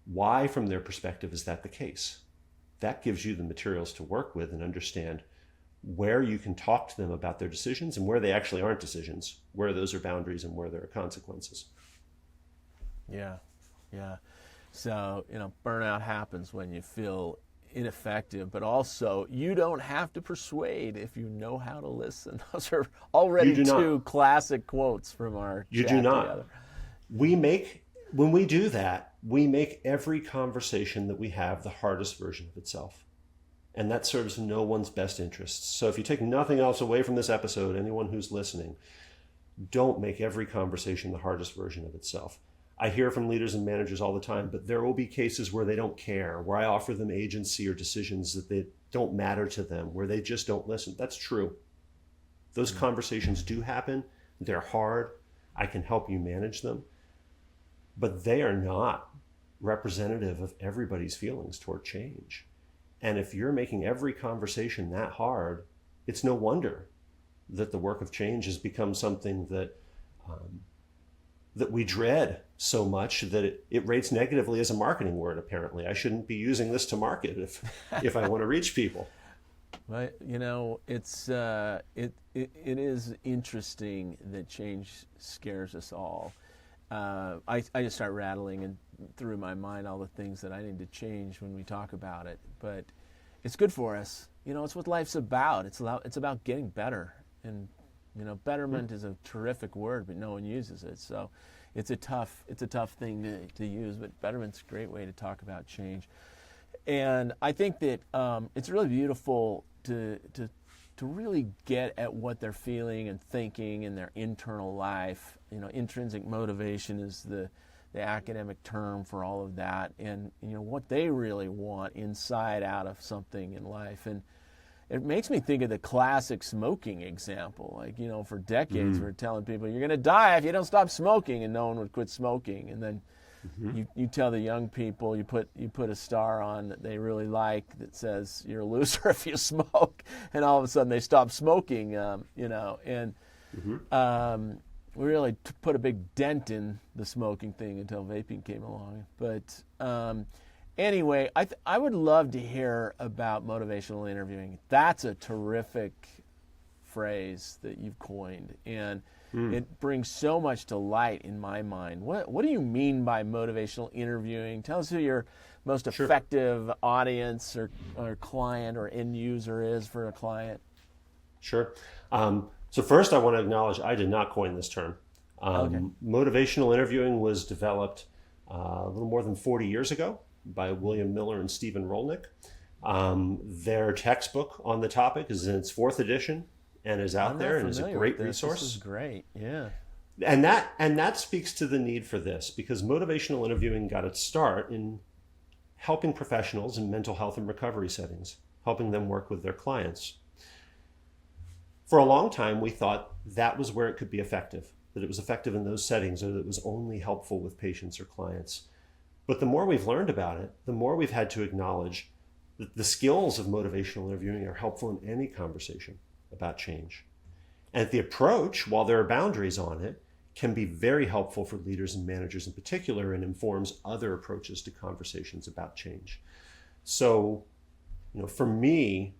Why, from their perspective, is that the case? That gives you the materials to work with and understand where you can talk to them about their decisions and where they actually aren't decisions, where those are boundaries and where there are consequences. Yeah. So, burnout happens when you feel ineffective, but also you don't have to persuade if you know how to listen. Those are already two classic quotes from our You chat do not. together. When we do that, we make every conversation that we have the hardest version of itself. And that serves no one's best interests. So if you take nothing else away from this episode, anyone who's listening, don't make every conversation the hardest version of itself. I hear from leaders and managers all the time, but there will be cases where they don't care, where I offer them agency or decisions that they don't matter to them, where they just don't listen. That's true. Those conversations do happen. They're hard. I can help you manage them. But they are not representative of everybody's feelings toward change. And if you're making every conversation that hard, it's no wonder that the work of change has become something that we dread so much that it rates negatively as a marketing word, apparently. I shouldn't be using this to market if I want to reach people. But, it is interesting that change scares us all. I just start rattling and through my mind all the things that I need to change when we talk about it. But it's good for us. It's what life's about. It's about getting better. And, betterment is a terrific word, but no one uses it. So it's a tough thing to use, but betterment's a great way to talk about change. And I think that it's really beautiful to really get at what they're feeling and thinking in their internal life. Intrinsic motivation is the the academic term for all of that, and what they really want inside out of something in life. And it makes me think of the classic smoking example. Like, for decades we're telling people, you're going to die if you don't stop smoking, and no one would quit smoking. And then you tell the young people, you put a star on that they really like that says you're a loser if you smoke, and all of a sudden they stop smoking, and we really put a big dent in the smoking thing until vaping came along. But anyway, I would love to hear about motivational interviewing. That's a terrific phrase that you've coined, and it brings so much to light in my mind. What do you mean by motivational interviewing? Tell us who your most effective audience or client or end user is for a client. Sure. So first I want to acknowledge I did not coin this term. Motivational interviewing was developed a little more than 40 years ago by William Miller and Stephen Rolnick. Their textbook on the topic is in its 4th edition and is out there and is a great resource. This is great, yeah. And that speaks to the need for this, because motivational interviewing got its start in helping professionals in mental health and recovery settings, helping them work with their clients. For a long time, we thought that was where it could be effective, that it was effective in those settings, or that it was only helpful with patients or clients. But the more we've learned about it, the more we've had to acknowledge that the skills of motivational interviewing are helpful in any conversation about change. And the approach, while there are boundaries on it, can be very helpful for leaders and managers in particular, and informs other approaches to conversations about change. So, for me,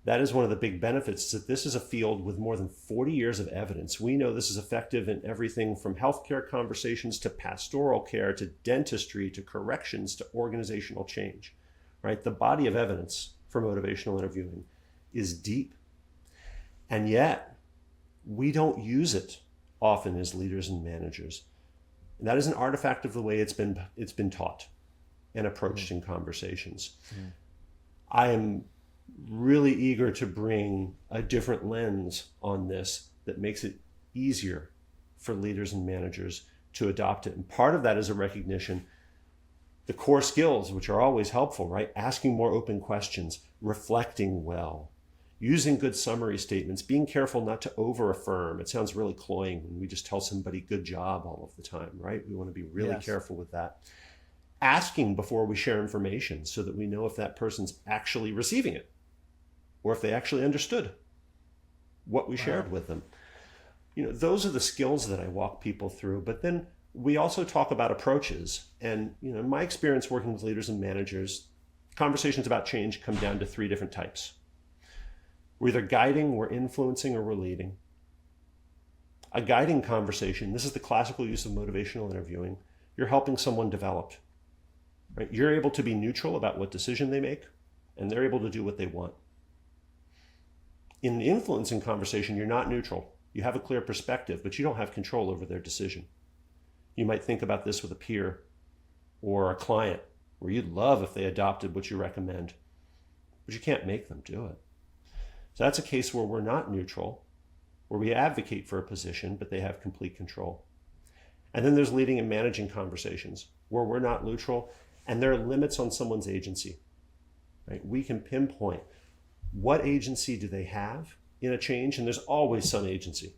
that is one of the big benefits, that this is a field with more than 40 years of evidence. We know this is effective in everything from healthcare conversations to pastoral care to dentistry to corrections to organizational change, right? The body of evidence for motivational interviewing is deep. And yet, we don't use it often as leaders and managers. And that is an artifact of the way it's been taught and approached in conversations. I am really eager to bring a different lens on this that makes it easier for leaders and managers to adopt it. And part of that is a recognition, the core skills, which are always helpful, right? Asking more open questions, reflecting well, using good summary statements, being careful not to over-affirm. It sounds really cloying when we just tell somebody good job all of the time, right? We want to be really careful with that. Asking before we share information so that we know if that person's actually receiving it, or if they actually understood what we shared with them. Those are the skills that I walk people through. But then we also talk about approaches. And, in my experience working with leaders and managers, conversations about change come down to 3 different types. We're either guiding, we're influencing, or we're leading. A guiding conversation, this is the classical use of motivational interviewing. You're helping someone develop, right? You're able to be neutral about what decision they make, and they're able to do what they want. In the influencing conversation, you're not neutral. You have a clear perspective, but you don't have control over their decision. You might think about this with a peer or a client, where you'd love if they adopted what you recommend, but you can't make them do it. So that's a case where we're not neutral, where we advocate for a position, but they have complete control. And then there's leading and managing conversations, where we're not neutral, and there are limits on someone's agency, right? We can pinpoint what agency do they have in a change, and there's always some agency.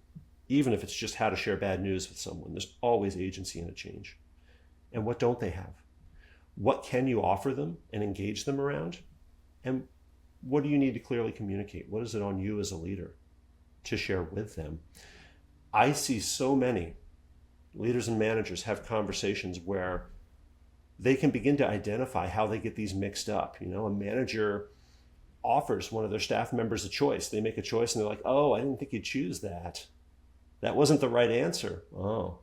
Even if it's just how to share bad news with someone, there's always agency in a change. And what don't they have? What can you offer them and engage them around? And what do you need to clearly communicate? What is it on you as a leader to share with them? I see so many leaders and managers have conversations where they can begin to identify how they get these mixed up. A manager offers one of their staff members a choice. They make a choice and they're like, oh, I didn't think you'd choose that. That wasn't the right answer. Oh,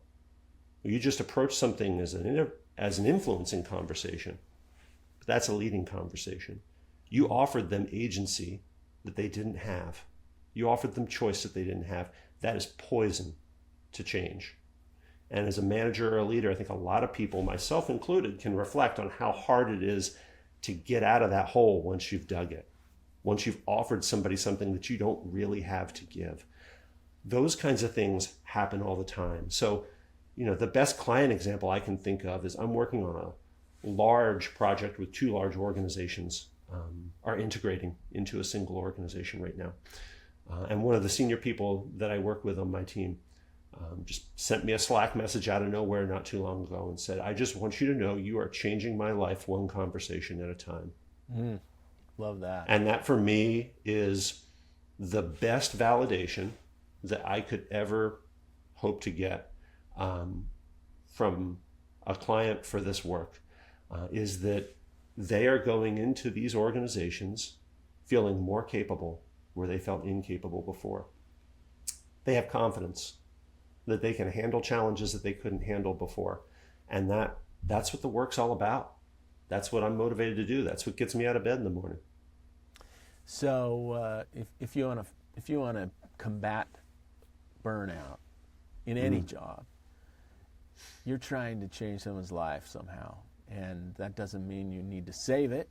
you just approached something as an influencing conversation. But that's a leading conversation. You offered them agency that they didn't have. You offered them choice that they didn't have. That is poison to change. And as a manager or a leader, I think a lot of people, myself included, can reflect on how hard it is to get out of that hole once you've dug it, once you've offered somebody something that you don't really have to give. Those kinds of things happen all the time. So, The best client example I can think of is I'm working on a large project with two large organizations are integrating into a single organization right now. And one of the senior people that I work with on my team just sent me a Slack message out of nowhere not too long ago and said, I just want you to know you are changing my life one conversation at a time. Love that. And that for me is the best validation that I could ever hope to get from a client for this work, is that they are going into these organizations feeling more capable where they felt incapable before. They have confidence that they can handle challenges that they couldn't handle before. And that's what the work's all about. That's what I'm motivated to do. That's what gets me out of bed in the morning. So if you want to combat burnout in any job, you're trying to change someone's life somehow. And that doesn't mean you need to save it.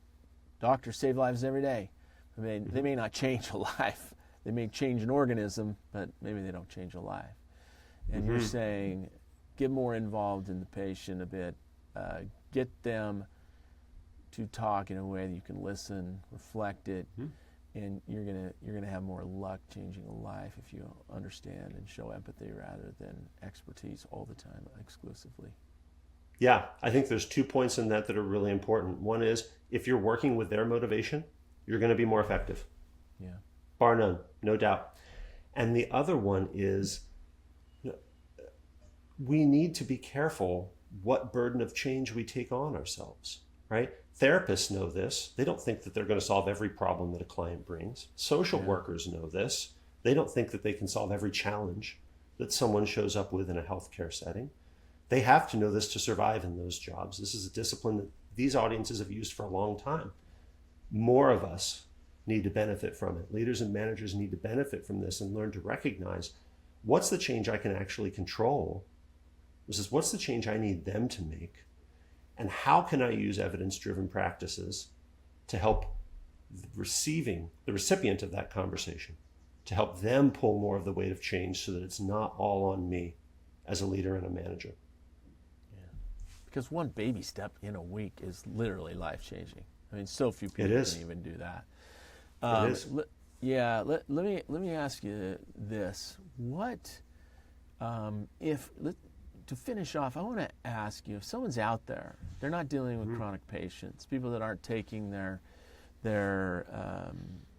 Doctors save lives every day. I mean, they may not change a life. They may change an organism, but maybe they don't change a life. And you're saying, get more involved in the patient a bit. Get them to talk in a way that you can listen, reflect it, and you're gonna have more luck changing a life if you understand and show empathy rather than expertise all the time exclusively. Yeah, I think there's 2 points in that are really important. One is, if you're working with their motivation, you're going to be more effective. Yeah. Bar none, no doubt. And the other one is, we need to be careful what burden of change we take on ourselves, right? Therapists know this. They don't think that they're going to solve every problem that a client brings. Social workers know this. They don't think that they can solve every challenge that someone shows up with in a healthcare setting. They have to know this to survive in those jobs. This is a discipline that these audiences have used for a long time. More of us need to benefit from it. Leaders and managers need to benefit from this and learn to recognize, what's the change I can actually control versus what's the change I need them to make, and how can I use evidence-driven practices to help the recipient of that conversation, to help them pull more of the weight of change so that it's not all on me as a leader and a manager. Because one baby step in a week is literally life-changing. I mean, so few people can even do that. It is. Let me ask you this: what to finish off? I want to ask you, if someone's out there, they're not dealing with chronic patients, people that aren't taking their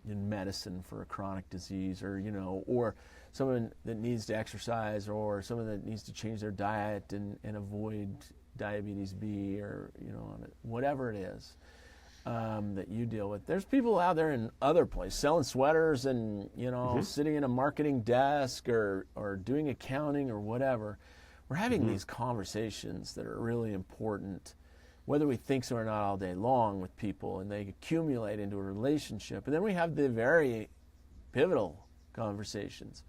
medicine for a chronic disease, or someone that needs to exercise, or someone that needs to change their diet and avoid diabetes B, or whatever it is that you deal with. There's people out there in other places selling sweaters and sitting in a marketing desk or doing accounting or whatever. We're having these conversations that are really important, whether we think so or not, all day long with people, and they accumulate into a relationship. And then we have the very pivotal conversations.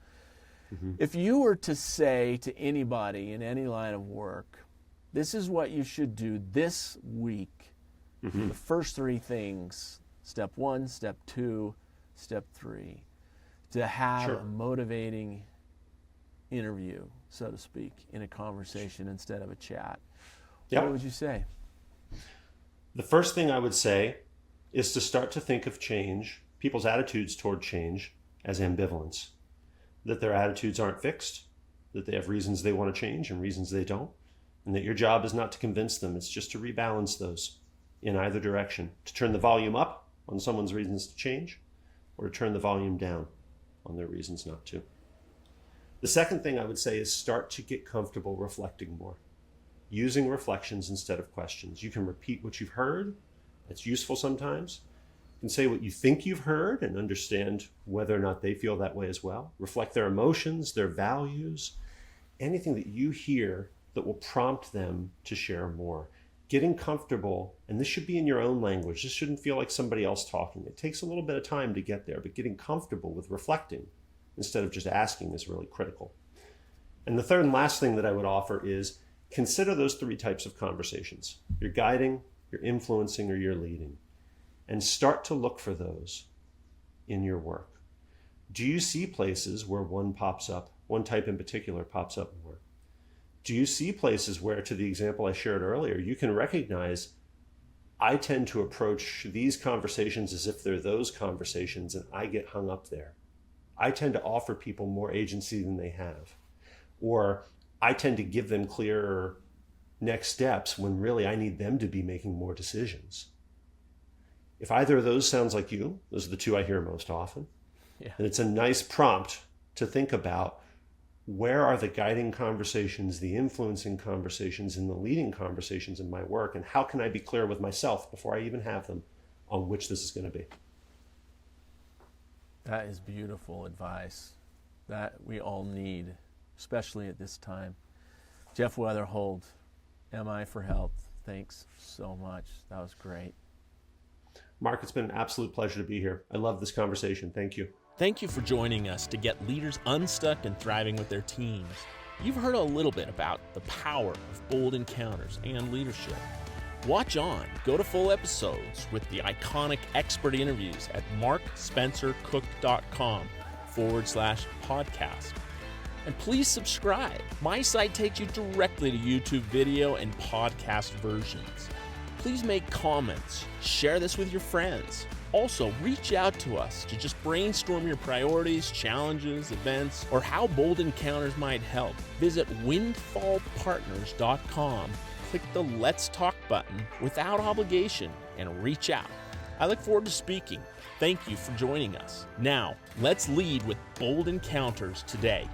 If you were to say to anybody in any line of work, this is what you should do this week, the first 3 things, step 1, step 2, step 3, to have a motivating interview, so to speak, in a conversation instead of a chat, what would you say? The first thing I would say is to start to think of change, people's attitudes toward change, as ambivalence. That their attitudes aren't fixed, that they have reasons they want to change and reasons they don't, and that your job is not to convince them, it's just to rebalance those in either direction, to turn the volume up on someone's reasons to change, or to turn the volume down on their reasons not to. The second thing I would say is start to get comfortable reflecting more, using reflections instead of questions. You can repeat what you've heard. That's useful sometimes. You can say what you think you've heard and understand whether or not they feel that way as well. Reflect their emotions, their values, anything that you hear that will prompt them to share more. Getting comfortable, and this should be in your own language. This shouldn't feel like somebody else talking. It takes a little bit of time to get there, but getting comfortable with reflecting instead of just asking is really critical. And the third and last thing that I would offer is consider those 3 types of conversations. You're guiding, you're influencing, or you're leading. And start to look for those in your work. Do you see places where one pops up, one type in particular pops up more? Do you see places where, to the example I shared earlier, you can recognize I tend to approach these conversations as if they're those conversations, and I get hung up there. I tend to offer people more agency than they have. Or I tend to give them clearer next steps when really I need them to be making more decisions. If either of those sounds like you, those are the two I hear most often. Yeah. And it's a nice prompt to think about, where are the guiding conversations, the influencing conversations, and the leading conversations in my work, and how can I be clear with myself before I even have them on which this is going to be? That is beautiful advice that we all need, especially at this time. Jeff Wetherhold, MI for Health, thanks so much. That was great. Mark, it's been an absolute pleasure to be here. I love this conversation. Thank you. Thank you for joining us to get leaders unstuck and thriving with their teams. You've heard a little bit about the power of bold encounters and leadership. Watch on, go to full episodes with the iconic expert interviews at markspencercook.com/podcast. And please subscribe. My site takes you directly to YouTube video and podcast versions. Please make comments, share this with your friends. Also, reach out to us to just brainstorm your priorities, challenges, events, or how bold encounters might help. Visit windfallpartners.com, click the Let's Talk button without obligation, and reach out. I look forward to speaking. Thank you for joining us. Now, let's lead with bold encounters today.